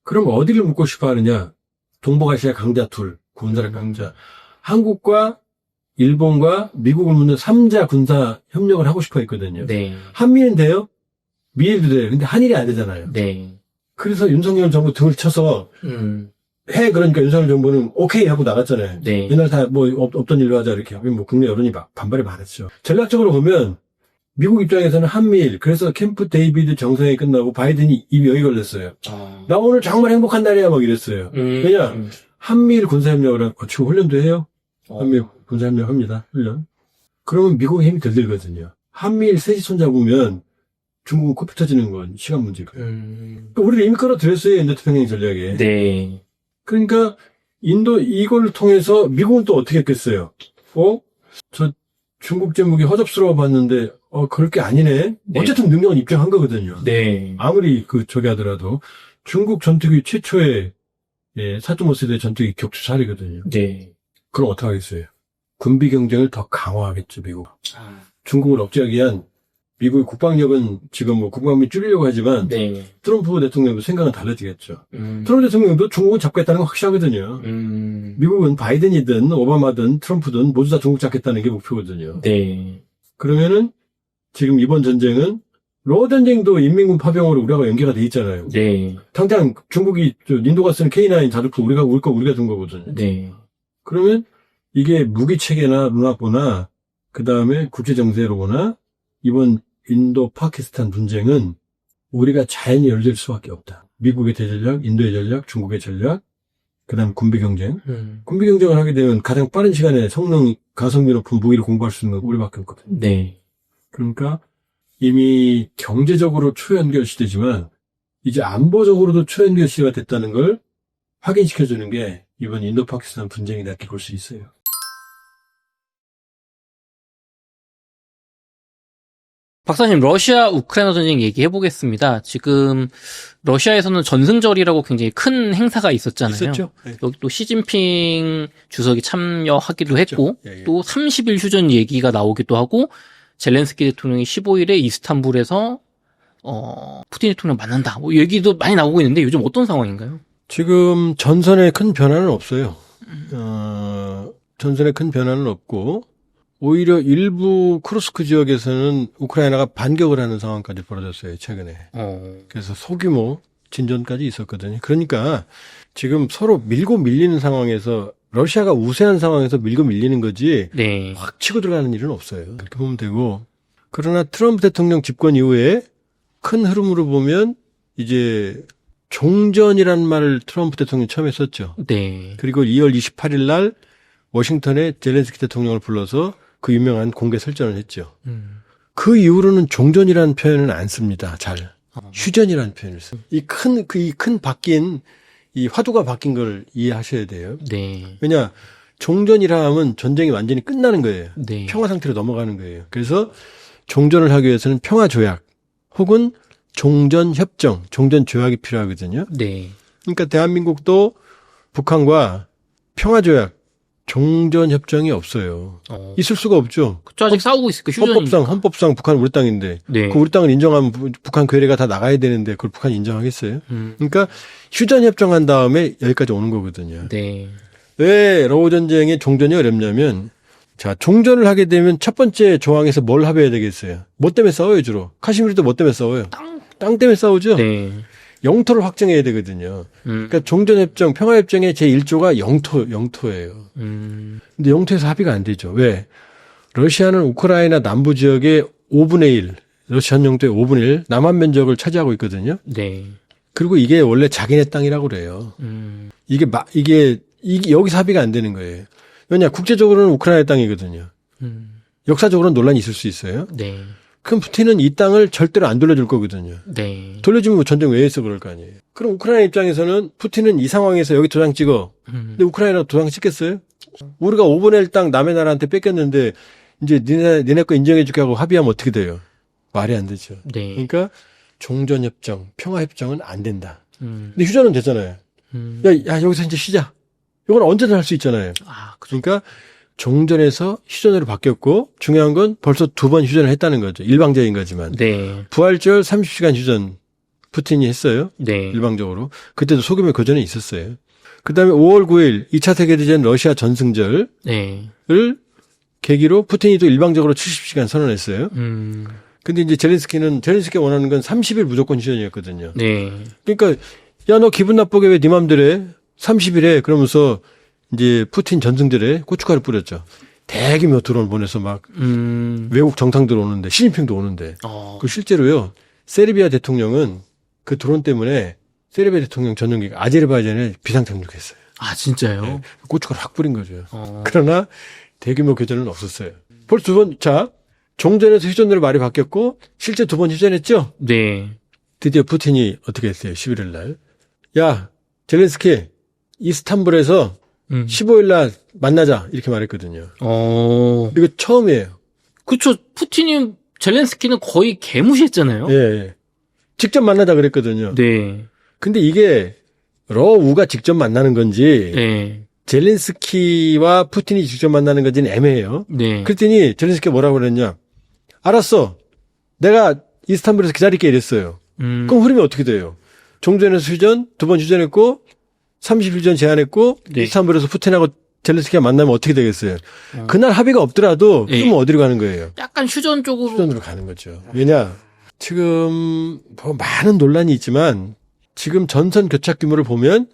그럼 어디를 묶고 싶어 하느냐? 동북아시아 강자 둘, 군사력 강자. 한국과 일본과 미국을 묶는 3자 군사 협력을 하고 싶어 했거든요. 네. 한미는 돼요? 미일도 돼요. 근데 한일이 안 되잖아요. 네. 그래서 윤석열 정부 등을 쳐서 해 그러니까 윤석열 정부는 오케이 하고 나갔잖아요. 네. 옛날 다 뭐 없던 일로 하자 이렇게 하면 뭐 국내 여론이 반발이 많았죠. 전략적으로 보면 미국 입장에서는 한미일 그래서 캠프 데이비드 정상회의 끝나고 바이든이 입이 여기 걸렸어요. 나 오늘 정말 행복한 날이야 막 이랬어요. 왜냐 한미일 군사협력을 거치고 훈련도 해요. 한미일 군사협력 합니다. 훈련. 그러면 미국의 힘이 덜 들거든요. 한미일 셋이 손잡으면 중국은 코피 터지는 건 시간 문제고. 그러니까 우리를 이미 끌어들였어요. 인도태평양 전략에. 네. 그러니까 인도 이걸 통해서 미국은 또 어떻게 했겠어요? 저 중국 제목이 허접스러워 봤는데, 그럴 게 아니네. 네. 어쨌든 능력은 입증한 거거든요. 네. 아무리 저기 하더라도 중국 전투기 최초의 4.5세대 전투기 격추살이거든요. 네. 그럼 어떡하겠어요? 군비 경쟁을 더 강화하겠죠, 미국. 중국을 억제하기 위한 미국의 국방력은 지금 뭐 국방비 줄이려고 하지만 네. 트럼프 대통령도 생각은 달라지겠죠. 트럼프 대통령도 중국은 잡겠다는 건 확실하거든요. 미국은 바이든이든 오바마든 트럼프든 모두 다 중국 잡겠다는 게 목표거든요. 네. 그러면은 지금 이번 전쟁은 러 전쟁도 인민군 파병으로 우리가 연계가 돼 있잖아요. 네. 당장 중국이 인도가 쓰는 K9 자주포 우리가 둔 거거든요. 네. 그러면 이게 무기 체계나 문화보나 그 다음에 국제 정세로 보나 이번 인도 파키스탄 분쟁은 우리가 자연히 열릴 수밖에 없다. 미국의 대전략, 인도의 전략, 중국의 전략, 그 다음 군비 경쟁. 군비 경쟁을 하게 되면 가장 빠른 시간에 가성비 높은 무기를 공부할 수 있는 건 우리밖에 없거든요. 네. 그러니까 이미 경제적으로 초연결 시대지만 이제 안보적으로도 초연결 시대가 됐다는 걸 확인시켜주는 게 이번 인도 파키스탄 분쟁이다 이렇게 볼 수 있어요. 박사님, 러시아 우크라이나 전쟁 얘기해 보겠습니다. 지금 러시아에서는 전승절이라고 굉장히 큰 행사가 있었잖아요. 있었죠. 네. 여기 또 시진핑 주석이 참여하기도 그렇죠. 했고 예. 또 30일 휴전 얘기가 나오기도 하고 젤렌스키 대통령이 15일에 이스탄불에서 푸틴 대통령 만난다. 뭐 얘기도 많이 나오고 있는데 요즘 어떤 상황인가요? 지금 전선에 큰 변화는 없어요. 전선에 큰 변화는 없고 오히려 일부 쿠르스크 지역에서는 우크라이나가 반격을 하는 상황까지 벌어졌어요, 최근에. 그래서 소규모 진전까지 있었거든요. 그러니까 지금 서로 밀고 밀리는 상황에서 러시아가 우세한 상황에서 밀고 밀리는 거지 네. 확 치고 들어가는 일은 없어요. 그렇게 보면 되고. 그러나 트럼프 대통령 집권 이후에 큰 흐름으로 보면 이제 종전이라는 말을 트럼프 대통령이 처음 했었죠. 네. 그리고 2월 28일 날 워싱턴에 젤렌스키 대통령을 불러서 그 유명한 공개 설전을 했죠. 그 이후로는 종전이라는 표현은 안 씁니다. 잘. 휴전이라는 표현을 써요. 이 큰 바뀐, 이 화두가 바뀐 걸 이해하셔야 돼요. 네. 왜냐, 종전이라 하면 전쟁이 완전히 끝나는 거예요. 네. 평화 상태로 넘어가는 거예요. 그래서 종전을 하기 위해서는 평화조약 혹은 종전협정, 종전조약이 필요하거든요. 네. 그러니까 대한민국도 북한과 평화조약, 종전협정이 없어요. 있을 수가 없죠. 그쵸, 아직 싸우고 있으니까 휴전이니까. 헌법상 북한 우리 땅인데 네. 그 우리 땅을 인정하면 북한 괴뢰가 다 나가야 되는데 그걸 북한 인정하겠어요? 그러니까 휴전협정한 다음에 여기까지 오는 거거든요. 네. 왜 러우 전쟁의 종전이 어렵냐면 자 종전을 하게 되면 첫 번째 조항에서 뭘 합의해야 되겠어요? 뭐 때문에 싸워요 주로? 카시미르도 뭐 때문에 싸워요? 땅 때문에 싸우죠? 네. 영토를 확정해야 되거든요. 그러니까 종전협정, 평화협정의 제1조가 영토예요. 근데 영토에서 합의가 안 되죠. 왜? 러시아는 우크라이나 남부 지역의 5분의 1, 러시아 영토의 5분의 1, 남한 면적을 차지하고 있거든요. 네. 그리고 이게 원래 자기네 땅이라고 그래요. 이게 여기서 합의가 안 되는 거예요. 왜냐? 국제적으로는 우크라이나 땅이거든요. 역사적으로는 논란이 있을 수 있어요. 네. 그럼 푸틴은 이 땅을 절대로 안 돌려줄 거거든요. 네. 돌려주면 뭐 전쟁 왜 했어 그럴 거 아니에요. 그럼 우크라이나 입장에서는 푸틴은 이 상황에서 여기 도장 찍어. 근데 우크라이나가 도장 찍겠어요? 우리가 5분의 1 땅 남의 나라한테 뺏겼는데 이제 니네 거 인정해 줄게 하고 합의하면 어떻게 돼요? 말이 안 되죠. 네. 그러니까 종전협정, 평화협정은 안 된다. 근데 휴전은 되잖아요. 야 여기서 이제 쉬자. 이건 언제든 할 수 있잖아요. 그러니까 종전에서 휴전으로 바뀌었고 중요한 건 벌써 2번 휴전을 했다는 거죠. 일방적인 거지만. 네. 부활절 30시간 휴전 푸틴이 했어요. 네. 일방적으로. 그때도 소규모 교전이 있었어요. 그다음에 5월 9일 2차 세계대전 러시아 전승절을 네. 계기로 푸틴이 또 일방적으로 70시간 선언했어요. 근데 이제 젤렌스키가 원하는 건 30일 무조건 휴전이었거든요. 네. 그러니까 야 너 기분 나쁘게 왜 네 맘대로 해? 30일에 그러면서 이제 푸틴 전승절에 고춧가루 뿌렸죠. 대규모 드론 보내서 막 외국 정상들 오는데 시진핑도 오는데 그 실제로요. 세르비아 대통령은 그 드론 때문에 세르비아 대통령 전용기 아제르바이잔에 비상착륙했어요. 아 진짜요? 네, 고춧가루 확 뿌린 거죠. 그러나 대규모 교전은 없었어요. 벌써 2번 자 종전에서 휴전으로 말이 바뀌었고 실제 2번 휴전했죠. 네. 드디어 푸틴이 어떻게 했어요? 11일 날. 야 젤렌스키 이스탄불에서 15일 날 만나자 이렇게 말했거든요. 이거 처음이에요. 그쵸. 푸틴이 젤렌스키는 거의 개무시했잖아요. 예, 예. 직접 만나자 그랬거든요. 네. 근데 이게 러우가 직접 만나는 건지 네. 젤렌스키와 푸틴이 직접 만나는 건지는 애매해요. 네. 그랬더니 젤렌스키가 뭐라고 그랬냐. 알았어. 내가 이스탄불에서 기다릴게 이랬어요. 그럼 흐름이 어떻게 돼요? 종전에서 휴전, 2번 휴전했고 30휴전 제안했고 네. 이스탄불에서 푸틴하고 젤렌스키가 만나면 어떻게 되겠어요? 그날 합의가 없더라도 네. 그럼 어디로 가는 거예요? 약간 휴전 쪽으로. 휴전으로 가는 거죠. 왜냐? 지금 뭐 많은 논란이 있지만 지금 전선 교착 규모를 보면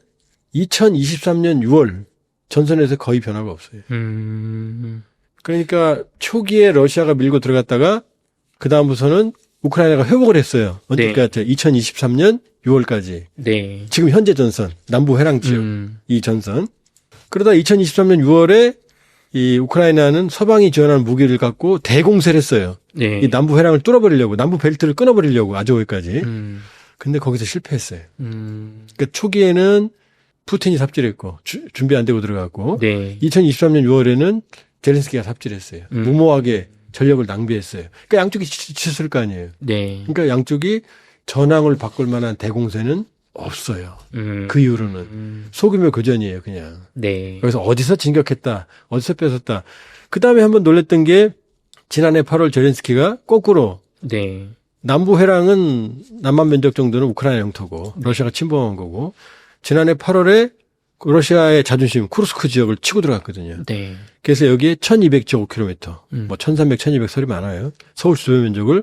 2023년 6월 전선에서 거의 변화가 없어요. 그러니까 초기에 러시아가 밀고 들어갔다가 그 다음부터는 우크라이나가 회복을 했어요. 그러니까 2023년 6월까지. 네. 지금 현재 전선, 남부 해랑 지역 이 전선. 그러다 2023년 6월에 이 우크라이나는 서방이 지원하는 무기를 갖고 대공세를 했어요. 네. 이 남부 해랑을 뚫어버리려고, 남부 벨트를 끊어버리려고 아조우까지. 근데 거기서 실패했어요. 그러니까 초기에는 푸틴이 삽질했고 준비 안 되고 들어갔고 네. 2023년 6월에는 젤렌스키가 삽질했어요. 무모하게 전력을 낭비했어요. 그러니까 양쪽이 지쳤을 거 아니에요. 네. 그러니까 양쪽이 전황을 바꿀 만한 대공세는 없어요. 그 이후로는 소규모 교전이에요, 그냥. 네. 그래서 어디서 진격했다, 어디서 뺏었다. 그 다음에 한번 놀랬던 게 지난해 8월 젤렌스키가 거꾸로 네. 남부 해랑은 남만 면적 정도는 우크라이나 영토고 러시아가 침범한 거고 지난해 8월에 러시아의 자존심 쿠르스크 지역을 치고 들어갔거든요. 네. 그래서 여기에 1200제곱킬로미터, 뭐 1300, 1200 설이 많아요. 서울 주변 면적을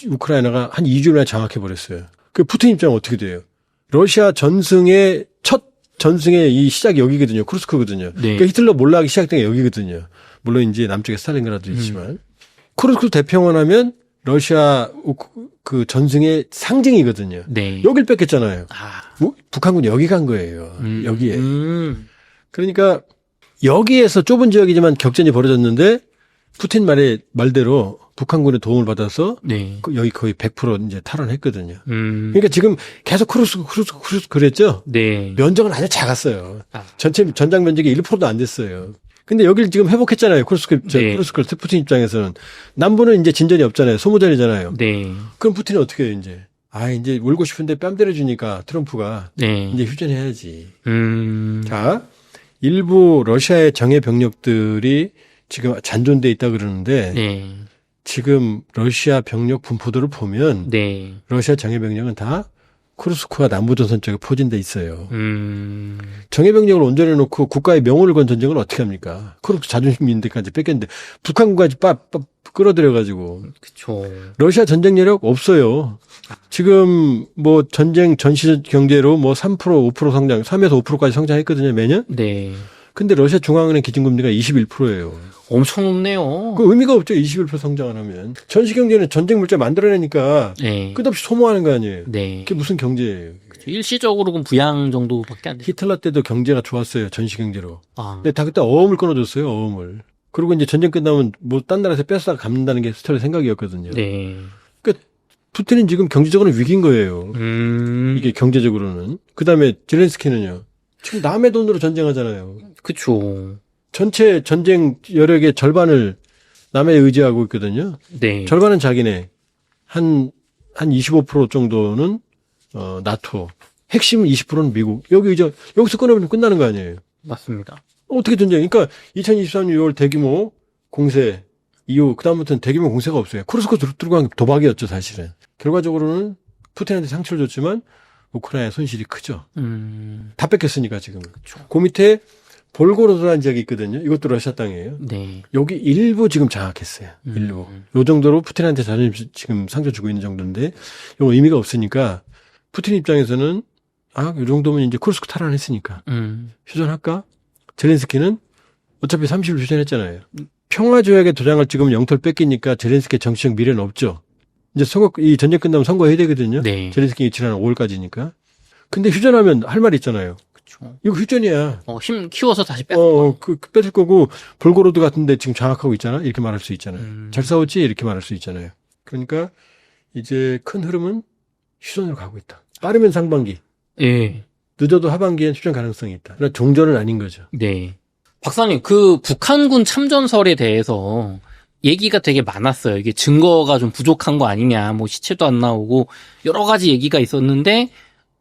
우크라이나가 한 2주 만에 장악해 버렸어요. 그 푸틴 입장은 어떻게 돼요? 러시아 전승의 첫 전승의 이 시작이 여기거든요. 쿠르스크거든요. 네. 그러니까 히틀러 몰락이 시작된 게 여기거든요. 물론 이제 남쪽에 스탈린그라도 있지만 쿠르스크 대평원 하면 러시아 그 전승의 상징이거든요. 네. 여길 뺏겼잖아요. 아. 북한군이 여기 간 거예요. 여기에. 그러니까 여기에서 좁은 지역이지만 격전이 벌어졌는데 푸틴 말대로 북한군의 도움을 받아서 네. 여기 거의 100% 이제 탈환했거든요. 그러니까 지금 계속 쿠르스크 그랬죠? 네. 면적은 아주 작았어요. 아. 전체 전장 면적이 1%도 안 됐어요. 근데 여기를 지금 회복했잖아요. 쿠르스크 푸틴 입장에서는. 남부는 이제 진전이 없잖아요. 소모전이잖아요. 네. 그럼 푸틴은 어떻게 해요, 이제? 이제 울고 싶은데 뺨 때려주니까 트럼프가. 네. 이제 휴전해야지. 자, 일부 러시아의 정예 병력들이 지금 잔존돼 있다 그러는데. 네. 지금 러시아 병력 분포도를 보면. 네. 러시아 정예 병력은 다 쿠르스크와 남부전선 쪽에 포진돼 있어요. 정예 병력을 온전해 놓고 국가의 명운을 건 전쟁을 어떻게 합니까? 쿠르스크 자존심인데까지 뺏겼는데 북한군까지 끌어들여가지고. 그쵸. 러시아 전쟁 여력 없어요. 지금 뭐 전시 경제로 뭐 3% 5% 성장, 3에서 5%까지 성장했거든요, 매년. 네. 근데 러시아 중앙은행 기준금리가 21%예요. 엄청 높네요. 그 의미가 없죠. 21% 성장을 하면. 전시 경제는 전쟁 물자 만들어내니까 네. 끝없이 소모하는 거 아니에요. 네. 그게 무슨 경제예요. 일시적으로는 부양 정도밖에 안 돼요. 히틀러 때도 경제가 좋았어요. 전시 경제로. 아. 근데 다 그때 어음을 끊어줬어요. 어음을. 그리고 이제 전쟁 끝나면 뭐 딴 나라에서 뺏어다 갚는다는 게 스탈린 생각이었거든요. 네. 그러니까 푸틴은 지금 경제적으로는 위기인 거예요. 이게 경제적으로는. 그다음에 젤렌스키는요. 지금 남의 돈으로 전쟁하잖아요. 그쵸. 전체 전쟁 여력의 절반을 남에 의지하고 있거든요. 네. 절반은 자기네. 한 25% 정도는 나토. 핵심 20%는 미국. 여기서 끊으면 끝나는 거 아니에요. 맞습니다. 어떻게 전쟁? 그러니까 2023년 6월 대규모 공세 이후 그다음부터는 대규모 공세가 없어요. 쿠르스크 들어간 도박이었죠, 사실은. 결과적으로는 푸틴한테 상처를 줬지만 우크라이나의 손실이 크죠. 다 뺏겼으니까 지금. 그쵸. 그 밑에 볼고로드라는 지역이 있거든요. 이것도 러시아 땅이에요. 네. 여기 일부 지금 장악했어요. 일부. 요 정도로 푸틴한테 자존심 지금 상처 주고 있는 정도인데 이거 의미가 없으니까 푸틴 입장에서는 이 정도면 이제 쿠르스크 탈환했으니까 휴전할까? 젤렌스키는 어차피 30일 휴전했잖아요. 평화조약에 도장을 찍으면 영토를 뺏기니까 젤렌스키의 정치적 미래는 없죠. 이제 이 전쟁 끝나면 선거해야 되거든요. 네. 젤렌스키 지난 5월까지니까. 근데 휴전하면 할 말 있잖아요. 그쵸. 이거 휴전이야. 힘 키워서 다시 뺏을 뺏을 거고, 볼고로드 같은데 지금 장악하고 있잖아? 이렇게 말할 수 있잖아요. 잘 싸웠지? 이렇게 말할 수 있잖아요. 그러니까, 이제 큰 흐름은 휴전으로 가고 있다. 빠르면 상반기. 예. 늦어도 하반기엔 휴전 가능성이 있다. 그러나 종전은 아닌 거죠. 네. 박사님, 그 북한군 참전설에 대해서 얘기가 되게 많았어요. 이게 증거가 좀 부족한 거 아니냐, 뭐 시체도 안 나오고 여러 가지 얘기가 있었는데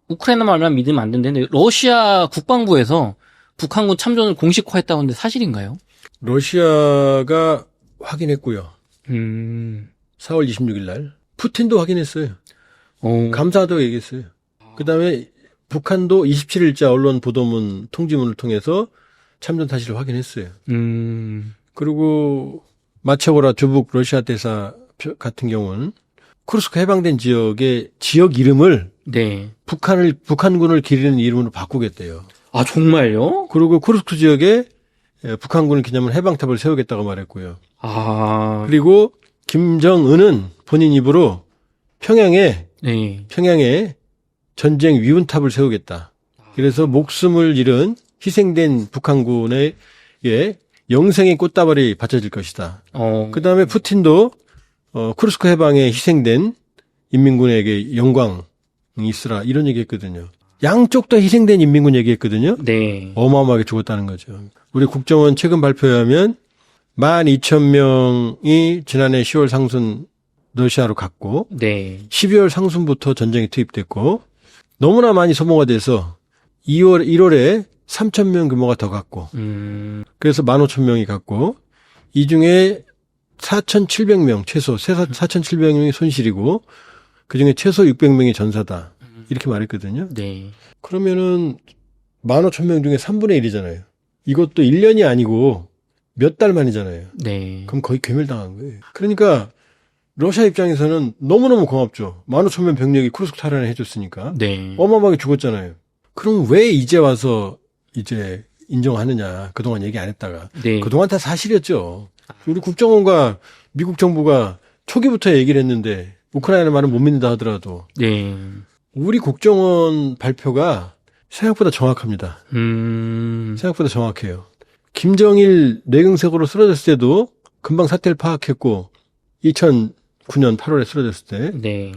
우크라이나 말만 믿으면 안 된다는데 러시아 국방부에서 북한군 참전을 공식화했다고 하는데 사실인가요? 러시아가 확인했고요. 4월 26일 날 푸틴도 확인했어요. 감사하다고 얘기했어요. 그다음에 북한도 27일자 언론 보도문 통지문을 통해서 참전 사실을 확인했어요. 그리고 마체고라 주북 러시아 대사 같은 경우는 쿠르스크 해방된 지역의 지역 이름을 네. 북한군을 기리는 이름으로 바꾸겠대요. 아, 정말요? 그리고 쿠르스크 지역에 북한군을 기념한 해방탑을 세우겠다고 말했고요. 아. 그리고 김정은은 본인 입으로 평양에 네. 전쟁 위훈탑을 세우겠다. 그래서 목숨을 잃은 희생된 북한군의 영생의 꽃다발이 바쳐질 것이다. 그다음에 푸틴도 쿠르스크 해방에 희생된 인민군에게 영광이 있으라 이런 얘기했거든요. 양쪽 다 희생된 인민군 얘기했거든요. 네. 어마어마하게 죽었다는 거죠. 우리 국정원 최근 발표에 하면 12,000명이 지난해 10월 상순 러시아로 갔고 네. 12월 상순부터 전쟁에 투입됐고 너무나 많이 소모가 돼서 1월에 3,000명 규모가 더 갔고 그래서 15,000명이 갔고 이 중에 4,700명 최소 4,700명이 손실이고 그중에 최소 600명이 전사다. 이렇게 말했거든요. 네. 그러면은 15,000명 중에 3분의 1이잖아요. 이것도 1년이 아니고 몇 달 만이잖아요. 네. 그럼 거의 괴멸당한 거예요. 그러니까 러시아 입장에서는 너무너무 고맙죠. 15,000명 병력이 쿠르스크 탈환을 해줬으니까. 네. 어마어마하게 죽었잖아요. 그럼 왜 이제 와서 이제 인정하느냐. 그동안 얘기 안 했다가. 네. 그동안 다 사실이었죠. 우리 국정원과 미국 정부가 초기부터 얘기를 했는데 우크라이나 말은 못 믿는다 하더라도 네. 우리 국정원 발표가 생각보다 정확합니다. 생각보다 정확해요. 김정일 뇌경색으로 쓰러졌을 때도 금방 사태를 파악했고 2009년 8월에 쓰러졌을 때 네.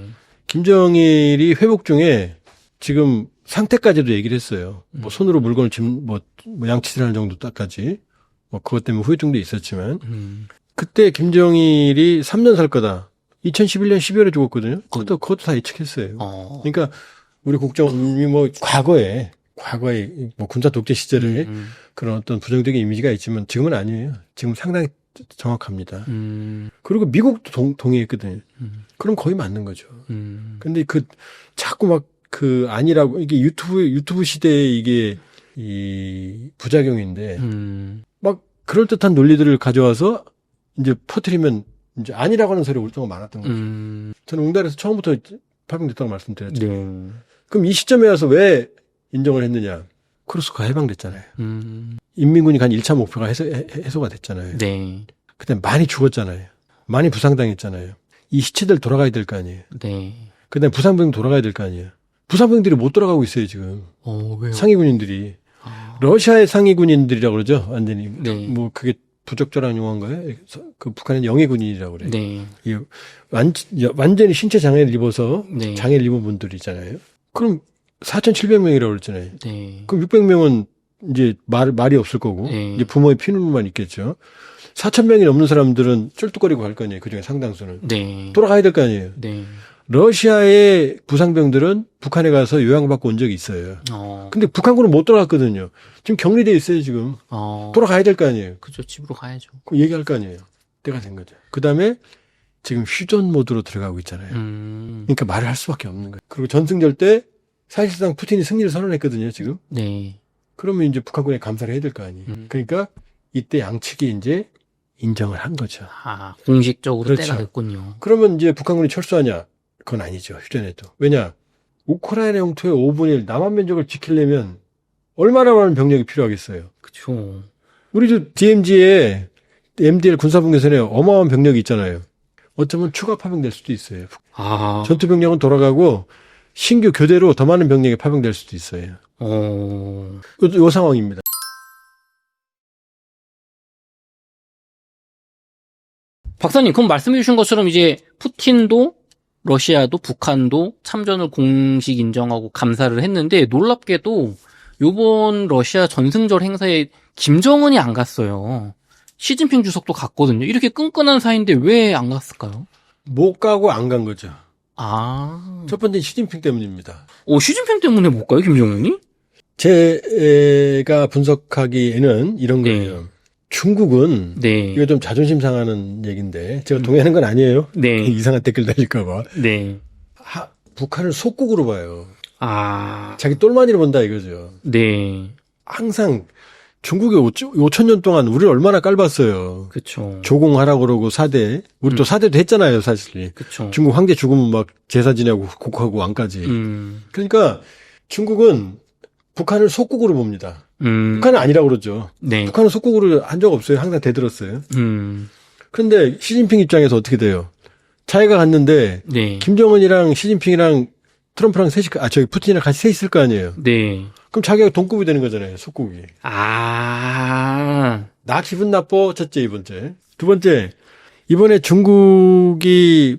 김정일이 회복 중에 지금 상태까지도 얘기를 했어요. 뭐 손으로 물건을 뭐 양치질하는 정도까지 뭐 그것 때문에 후유증도 있었지만 그때 김정일이 3년 살 거다. 2011년 12월에 죽었거든요. 그것도 다 예측했어요. 그러니까 우리 국정원이 뭐 과거에 뭐 군사 독재 시절에 그런 어떤 부정적인 이미지가 있지만 지금은 아니에요. 지금 상당히 정확합니다. 그리고 미국도 동의했거든요. 그럼 거의 맞는 거죠. 근데 자꾸 막 아니라고 이게 유튜브 시대에 이게 이 부작용인데 막 그럴듯한 논리들을 가져와서 이제 퍼뜨리면 이제 아니라고 하는 소리가 올 때가 많았던 거죠. 저는 웅달에서 처음부터 파병됐다고 말씀드렸죠. 네. 그럼 이 시점에 와서 왜 인정을 했느냐? 쿠르스크가 해방됐잖아요. 인민군이 간 1차 목표가 해소가 됐잖아요. 네. 그때 많이 죽었잖아요. 많이 부상당했잖아요. 이 시체들 돌아가야 될 거 아니에요. 네. 그다음에 부상병 돌아가야 될 거 아니에요. 부상병들이 못 돌아가고 있어요, 지금. 왜요? 상위군인들이. 러시아의 상위군인들이라고 그러죠, 완전히. 네. 뭐 그게 부적절한 용어인가요? 그 북한은 영해군인이라고 그래요. 네. 완전히 신체 장애를 입어서 네. 장애를 입은 분들이잖아요. 그럼 4,700명이라고 그랬잖아요. 네. 그럼 600명은 이제 말이 없을 거고 네. 이제 부모의 피눈물만 있겠죠. 4,000명이 넘는 사람들은 쩔뚝거리고 갈 거 아니에요. 그중에 상당수는. 네. 돌아가야 될 거 아니에요. 네. 러시아의 부상병들은 북한에 가서 요양받고 온 적이 있어요. 근데 북한군은 못 돌아갔거든요. 지금 격리돼 있어요, 지금. 돌아가야 될 거 아니에요. 그죠. 집으로 가야죠. 그 얘기할 거 아니에요. 때가 된 거죠. 그 다음에 지금 휴전 모드로 들어가고 있잖아요. 그러니까 말을 할 수밖에 없는 거예요. 그리고 전승절 때 사실상 푸틴이 승리를 선언했거든요, 지금. 네. 그러면 이제 북한군에 감사를 해야 될 거 아니에요. 그러니까 이때 양측이 이제 인정을 한 거죠. 공식적으로 그렇죠. 때가 됐군요. 그러면 이제 북한군이 철수하냐? 그건 아니죠. 휴전에도. 왜냐? 우크라이나 영토의 5분의 1 남한 면적을 지키려면 얼마나 많은 병력이 필요하겠어요. 그렇죠. 우리 저 DMZ에 MDL 군사분계선에 어마어마한 병력이 있잖아요. 어쩌면 추가 파병될 수도 있어요. 전투 병력은 돌아가고 신규 교대로 더 많은 병력이 파병될 수도 있어요. 요 상황입니다. 박사님, 그럼 말씀해 주신 것처럼 이제 푸틴도 러시아도 북한도 참전을 공식 인정하고 감사를 했는데 놀랍게도 요번 러시아 전승절 행사에 김정은이 안 갔어요. 시진핑 주석도 갔거든요. 이렇게 끈끈한 사이인데 왜 안 갔을까요? 못 가고 안 간 거죠. 아. 첫 번째 시진핑 때문입니다. 시진핑 때문에 못 가요, 김정은이? 제가 분석하기에는 이런 네. 거예요. 중국은 네. 이거 좀 자존심 상하는 얘기인데 제가 동의하는 건 아니에요. 네. 이상한 댓글 달릴까 봐. 네. 북한을 속국으로 봐요. 아. 자기 똘마니로 본다 이거죠. 네. 항상 중국이 5,000년 동안 우리를 얼마나 깔봤어요. 그쵸. 조공하라고 그러고 사대. 우리 또 사대도 했잖아요, 사실. 그쵸. 중국 황제 죽으면 막 제사 지내고 국하고 왕까지. 그러니까 중국은 북한을 속국으로 봅니다. 북한은 아니라고 그러죠. 네. 북한은 속국으로 한 적 없어요. 항상 대들었어요. 그런데 시진핑 입장에서 어떻게 돼요? 자기가 갔는데 네. 김정은이랑 시진핑이랑 트럼프랑 푸틴이랑 같이 셋 있을 거 아니에요. 네. 그럼 자기가 동급이 되는 거잖아요. 속국이. 아. 나 기분 나빠. 첫째, 이 번째. 두 번째, 이번에 중국이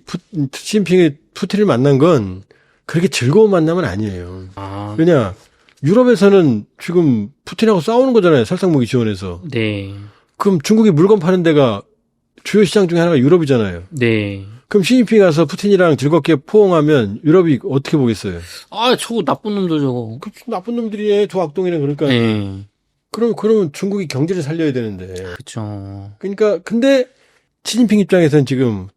시진핑이 푸틴을 만난 건 그렇게 즐거운 만남은 아니에요. 아. 왜냐, 유럽에서는 지금 푸틴하고 싸우는 거잖아요. 살상무기 지원해서. 네. 그럼 중국이 물건 파는 데가 주요 시장 중에 하나가 유럽이잖아요. 네. 그럼 시진핑이 가서 푸틴이랑 즐겁게 포옹하면 유럽이 어떻게 보겠어요? 아, 저거 나쁜 놈들 저거. 그 나쁜 놈들이네. 저 악동이네. 그러니까. 네. 그러면 중국이 경제를 살려야 되는데. 그쵸. 그러니까 근데 시진핑 입장에서는 지금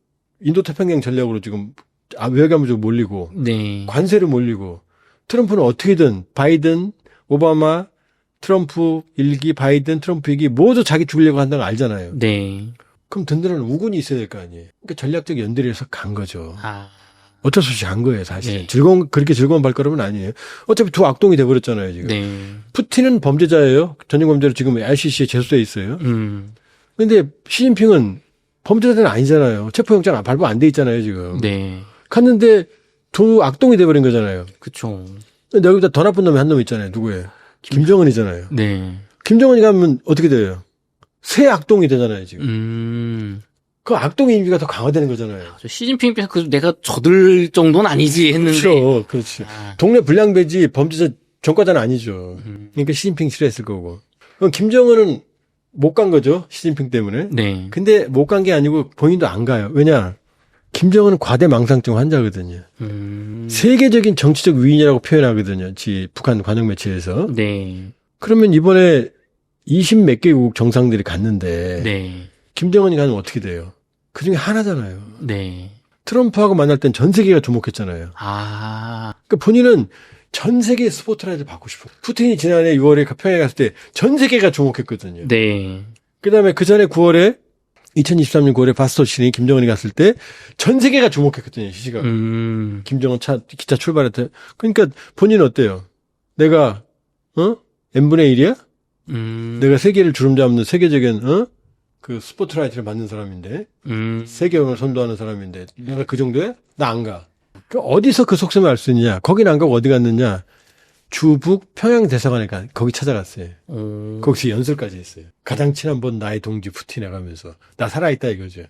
인도태평양 전략으로 지금 외교안보적으로 몰리고 네. 관세를 몰리고 트럼프는 어떻게든 바이든, 오바마, 트럼프 1기, 바이든, 트럼프 2기 모두 자기 죽이려고 한다는 거 알잖아요. 네. 그럼 든든한 우군이 있어야 될 거 아니에요. 그러니까 전략적 연대를 해서 간 거죠. 아. 어쩔 수 없이 간 거예요, 사실. 네. 그렇게 즐거운 발걸음은 아니에요. 어차피 두 악동이 돼버렸잖아요, 지금. 네. 푸틴은 범죄자예요. 전형범죄로 지금 ICC에 제소돼 있어요. 근데 시진핑은 범죄자는 아니잖아요. 체포영장 발부 안 돼 있잖아요, 지금. 네. 갔는데 두 악동이 돼버린 거잖아요. 그쵸. 근데 여기다 더 나쁜 놈이 한 놈 있잖아요. 누구예요? 김정은이잖아요. 네. 김정은이 가면 어떻게 돼요? 새 악동이 되잖아요, 지금. 그 악동의 이미지가 더 강화되는 거잖아요. 시진핑 입장에서 내가 저들 정도는 아니지 했는데. 그렇죠. 그렇지. 동네 불량배지 범죄자 전과자는 아니죠. 그러니까 시진핑 싫어했을 거고. 그럼 김정은은 못 간 거죠. 시진핑 때문에. 네. 근데 못 간 게 아니고 본인도 안 가요. 왜냐? 김정은은 과대망상증 환자거든요. 세계적인 정치적 위인이라고 표현하거든요. 북한 관영 매체에서. 네. 그러면 이번에 20 몇 개국 정상들이 갔는데 네. 김정은이 가면 어떻게 돼요? 그 중에 하나잖아요. 네. 트럼프하고 만날 땐 전 세계가 주목했잖아요. 아. 그러니까 본인은 전 세계 스포트라이트를 받고 싶어요. 푸틴이 지난해 6월에 평양에 갔을 때 전 세계가 주목했거든요. 네. 그 다음에 그 전에 9월에 2023년 9월에 바스토신이 김정은이 갔을 때 전 세계가 주목했거든요. 시시각. 김정은 기차 출발할 때. 그러니까 본인은 어때요? 내가 n분의 1이야? 내가 세계를 주름잡는 세계적인 그 스포트라이트를 받는 사람인데 세계를 선도하는 사람인데 내가 그 정도야? 나 안 가. 그 어디서 그 속셈을 알 수 있느냐? 거긴 안 가고 어디 갔느냐? 주북 평양 대사관에 거기 찾아갔어요. 거기서 연설까지 했어요. 가장 친한 분 나의 동지 푸틴에 가면서 나 살아있다 이거죠.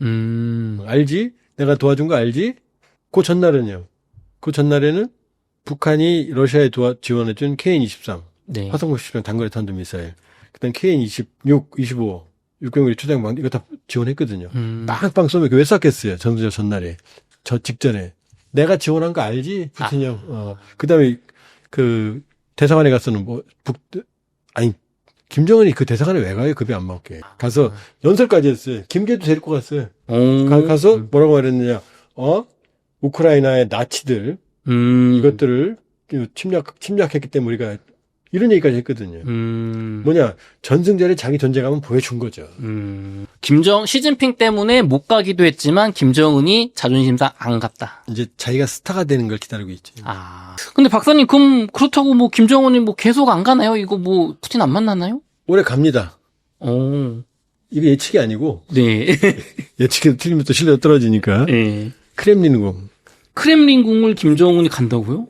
알지? 내가 도와준 거 알지? 그 전날은요. 그 전날에는 북한이 러시아에 지원해준 KN-23 네. 화성공습형 단거리 탄도미사일 그다음 KN-26, 25 육경우리 초대형 이거 다 지원했거든요. 빵빵 쏘면 왜 쐈겠어요? 전날에. 저 직전에. 내가 지원한 거 알지? 푸틴 형. 그다음에 그 대사관에 가서는 김정은이 그 대사관에 왜 가요? 급이 안 맞게. 가서 연설까지 했어요. 김계도 데리고 갔어요. 가서 뭐라고 말했느냐. 우크라이나의 나치들 이것들을 침략했기 때문에 우리가 이런 얘기까지 했거든요. 뭐냐 전승절에 자기 존재감은 보여준 거죠. 시진핑 때문에 못 가기도 했지만 김정은이 자존심상 안 갔다. 이제 자기가 스타가 되는 걸 기다리고 있죠. 아. 근데 박사님 그럼 그렇다고 뭐 김정은이 뭐 계속 안 가나요? 이거 뭐 푸틴 안 만나나요? 올해 갑니다. 이게 예측이 아니고. 네. 예측이 틀리면 또 신뢰가 떨어지니까. 네. 크렘린궁을 김정은이 간다고요?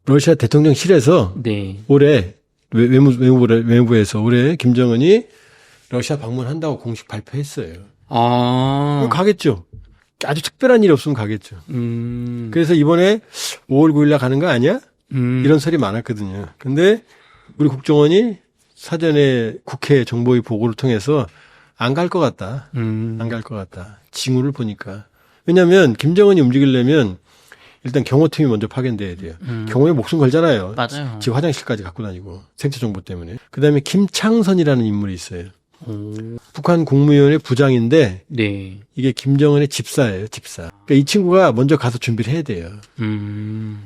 러시아 대통령실에서 네. 올해 외무부에서 올해 김정은이 러시아 방문한다고 공식 발표했어요. 아. 가겠죠. 아주 특별한 일이 없으면 가겠죠. 그래서 이번에 5월 9일 날 가는 거 아니야? 이런 설이 많았거든요. 근데 우리 국정원이 사전에 국회 정보위 보고를 통해서 안 갈 것 같다. 안 갈 것 같다. 징후를 보니까. 왜냐하면 김정은이 움직이려면 일단 경호팀이 먼저 파견돼야 돼요. 경호에 목숨 걸잖아요. 맞아요. 지 화장실까지 갖고 다니고 생체 정보 때문에. 그다음에 김창선이라는 인물이 있어요. 북한 국무위원회 부장인데 네. 이게 김정은의 집사예요. 집사. 그러니까 이 친구가 먼저 가서 준비를 해야 돼요.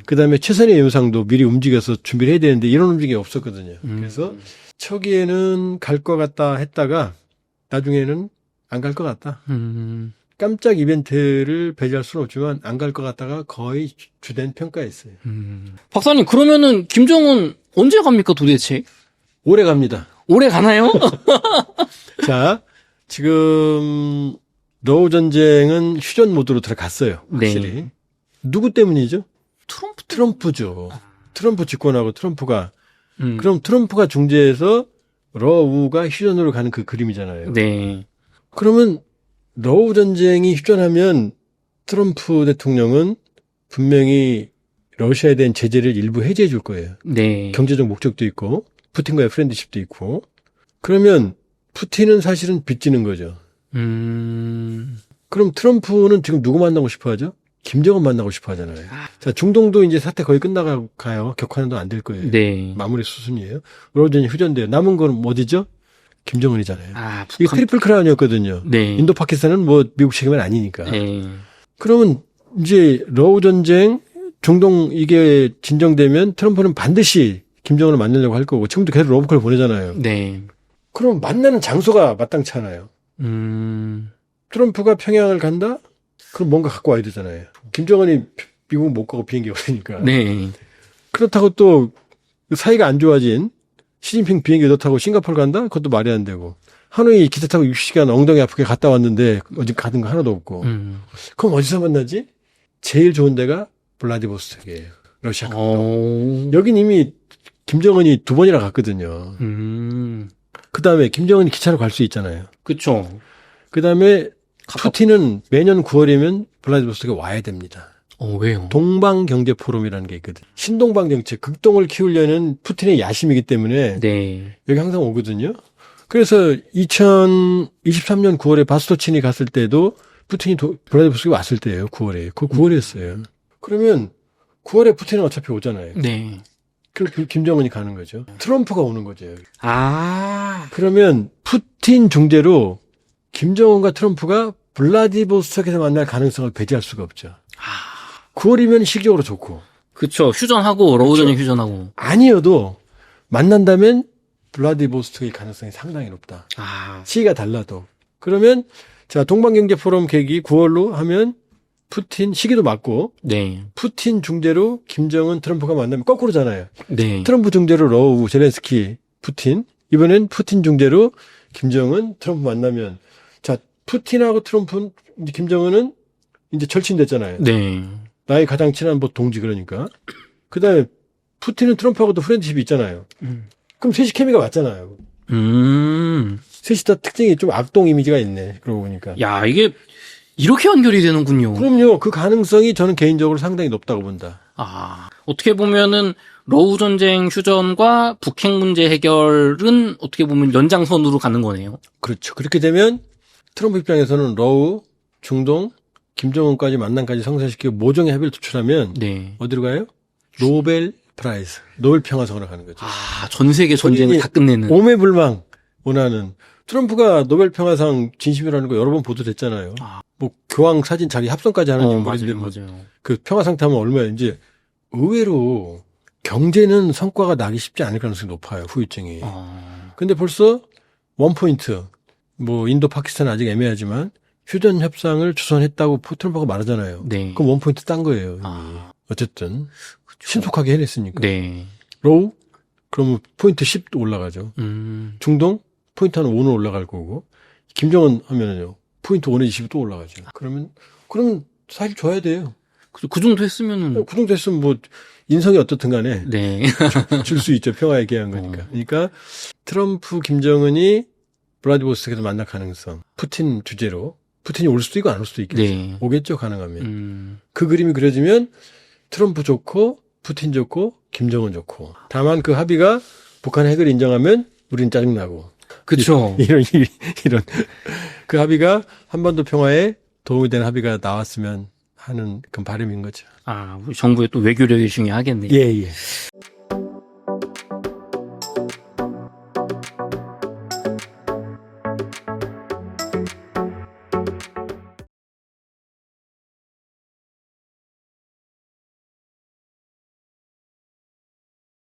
그다음에 최선희 외무상도 미리 움직여서 준비를 해야 되는데 이런 움직임이 없었거든요. 그래서 초기에는 갈 것 같다 했다가 나중에는 안 갈 것 같다. 깜짝 이벤트를 배제할 수는 없지만 안 갈 것 같다가 거의 주된 평가였어요. 박사님, 그러면은 김정은 언제 갑니까 도대체? 오래 갑니다. 올해 가나요? 자, 지금 러우 전쟁은 휴전 모드로 들어갔어요. 확실히. 네. 누구 때문이죠? 트럼프 트럼프죠. 트럼프 집권하고 트럼프가. 음. 그럼 트럼프가 중재해서 러우가 휴전으로 가는 그 그림이잖아요. 네. 그러면 러우 전쟁이 휴전하면 트럼프 대통령은 분명히 러시아에 대한 제재를 일부 해제해 줄 거예요. 네. 경제적 목적도 있고 푸틴과의 프렌드십도 있고. 그러면 푸틴은 사실은 빚지는 거죠. 그럼 트럼프는 지금 누구 만나고 싶어 하죠? 김정은 만나고 싶어 하잖아요. 자, 중동도 이제 사태 거의 끝나가요. 격화는 안 될 거예요. 네. 마무리 수순이에요. 러우 전쟁이 휴전돼요. 남은 건 어디죠? 김정은이잖아요. 아, 이게 트리플 크라운이었거든요. 네. 인도 파키스탄은 뭐 미국 책임은 아니니까. 네. 그러면 이제 러우 전쟁, 중동 이게 진정되면 트럼프는 반드시 김정은을 만나려고 할 거고 지금도 계속 러브콜 보내잖아요. 네. 그럼 만나는 장소가 마땅치 않아요. 트럼프가 평양을 간다? 그럼 뭔가 갖고 와야 되잖아요. 김정은이 미국 못 가고 비행기 오니까. 네. 그렇다고 또 사이가 안 좋아진 시진핑 비행기 너 타고 싱가포르 간다? 그것도 말이 안 되고. 하노이 기차 타고 60시간 엉덩이 아프게 갔다 왔는데 어디 가는 거 하나도 없고. 그럼 어디서 만나지? 제일 좋은 데가 블라디보스톡이에요. 러시아 강도. 여긴 이미 김정은이 2번이나 갔거든요. 그 다음에 김정은이 기차로 갈 수 있잖아요. 그쵸. 그 다음에 푸틴은 매년 9월이면 블라디보스톡에 와야 됩니다. 왜요? 동방경제포럼이라는 게 있거든. 신동방 정책, 극동을 키우려는 푸틴의 야심이기 때문에 네. 여기 항상 오거든요. 그래서 2023년 9월에 바스토친이 갔을 때도 푸틴이 블라디보스톡에 왔을 때예요. 9월에. 그 9월이었어요. 그러면 9월에 푸틴은 어차피 오잖아요. 네. 그럼 김정은이 가는 거죠. 트럼프가 오는 거죠. 여기. 그러면 그러면 푸틴 중재로 김정은과 트럼프가 블라디보스톡에서 만날 가능성을 배제할 수가 없죠. 9월이면 시기적으로 좋고. 그쵸. 휴전하고, 러우전에 휴전하고. 아니어도 만난다면 블라디보스톡의 가능성이 상당히 높다. 시기가 달라도. 그러면 자 동방경제포럼 계기 9월로 하면 푸틴 시기도 맞고 네. 푸틴 중재로 김정은 트럼프가 만나면 거꾸로잖아요. 네. 트럼프 중재로 러우 제렌스키 푸틴 이번엔 푸틴 중재로 김정은 트럼프 만나면 자 푸틴하고 트럼프 김정은은 이제 절친됐잖아요. 네. 나의 가장 친한 뭐 동지 그러니까. 그다음에 푸틴은 트럼프하고도 프렌드십이 있잖아요. 그럼 셋이 케미가 맞잖아요. 셋이 다 특징이 좀 악동 이미지가 있네. 그러고 보니까. 야, 이게 이렇게 연결이 되는군요. 그럼요. 그 가능성이 저는 개인적으로 상당히 높다고 본다. 어떻게 보면은 러우 전쟁 휴전과 북핵 문제 해결은 어떻게 보면 연장선으로 가는 거네요. 그렇죠. 그렇게 되면 트럼프 입장에서는 러우, 중동, 김정은까지 만남까지 성사시키고 모종의 합의를 도출하면 네. 어디로 가요? 노벨 프라이즈, 노벨 평화상으로 가는 거죠. 전 세계 전쟁을 본인이 다 끝내는. 오매불망 원하는 트럼프가 노벨 평화상 진심이라는 거 여러 번 보도됐잖아요. 뭐 교황 사진 자기 합성까지 하는 인물인데 맞아요. 그 평화상 타면 얼마인지 의외로 경제는 성과가 나기 쉽지 않을 가능성이 높아요. 후유증이. 근데 벌써 원포인트 뭐 인도 파키스탄 아직 애매하지만 휴전 협상을 주선했다고 트럼프가 말하잖아요. 네. 그럼 원포인트 딴 거예요. 이미. 어쨌든 신속하게 해냈으니까. 네. 로우 그러면 포인트 10도 올라가죠. 중동 포인트 한 5는 올라갈 거고 김정은 하면은요 포인트 5는 20이 또 올라가죠. 그러면 사실 줘야 돼요. 그 정도 했으면은. 그 정도 했으면 뭐 인성이 어떻든 간에 네. 줄 수 있죠. 평화에 기한 거니까. 그러니까 트럼프 김정은이 블라디보스톡에서 만날 가능성 푸틴 주제로 푸틴이 올 수도 있고 안 올 수도 있겠죠. 네. 오겠죠. 가능하면. 그 그림이 그려지면 트럼프 좋고 푸틴 좋고 김정은 좋고 다만 그 합의가 북한 핵을 인정하면 우린 짜증나고. 그쵸. 이런 그 합의가 한반도 평화에 도움이 되는 합의가 나왔으면 하는 그런 바람인 거죠. 우리 정부의 또 외교력이 중요하겠네요. 예, 예.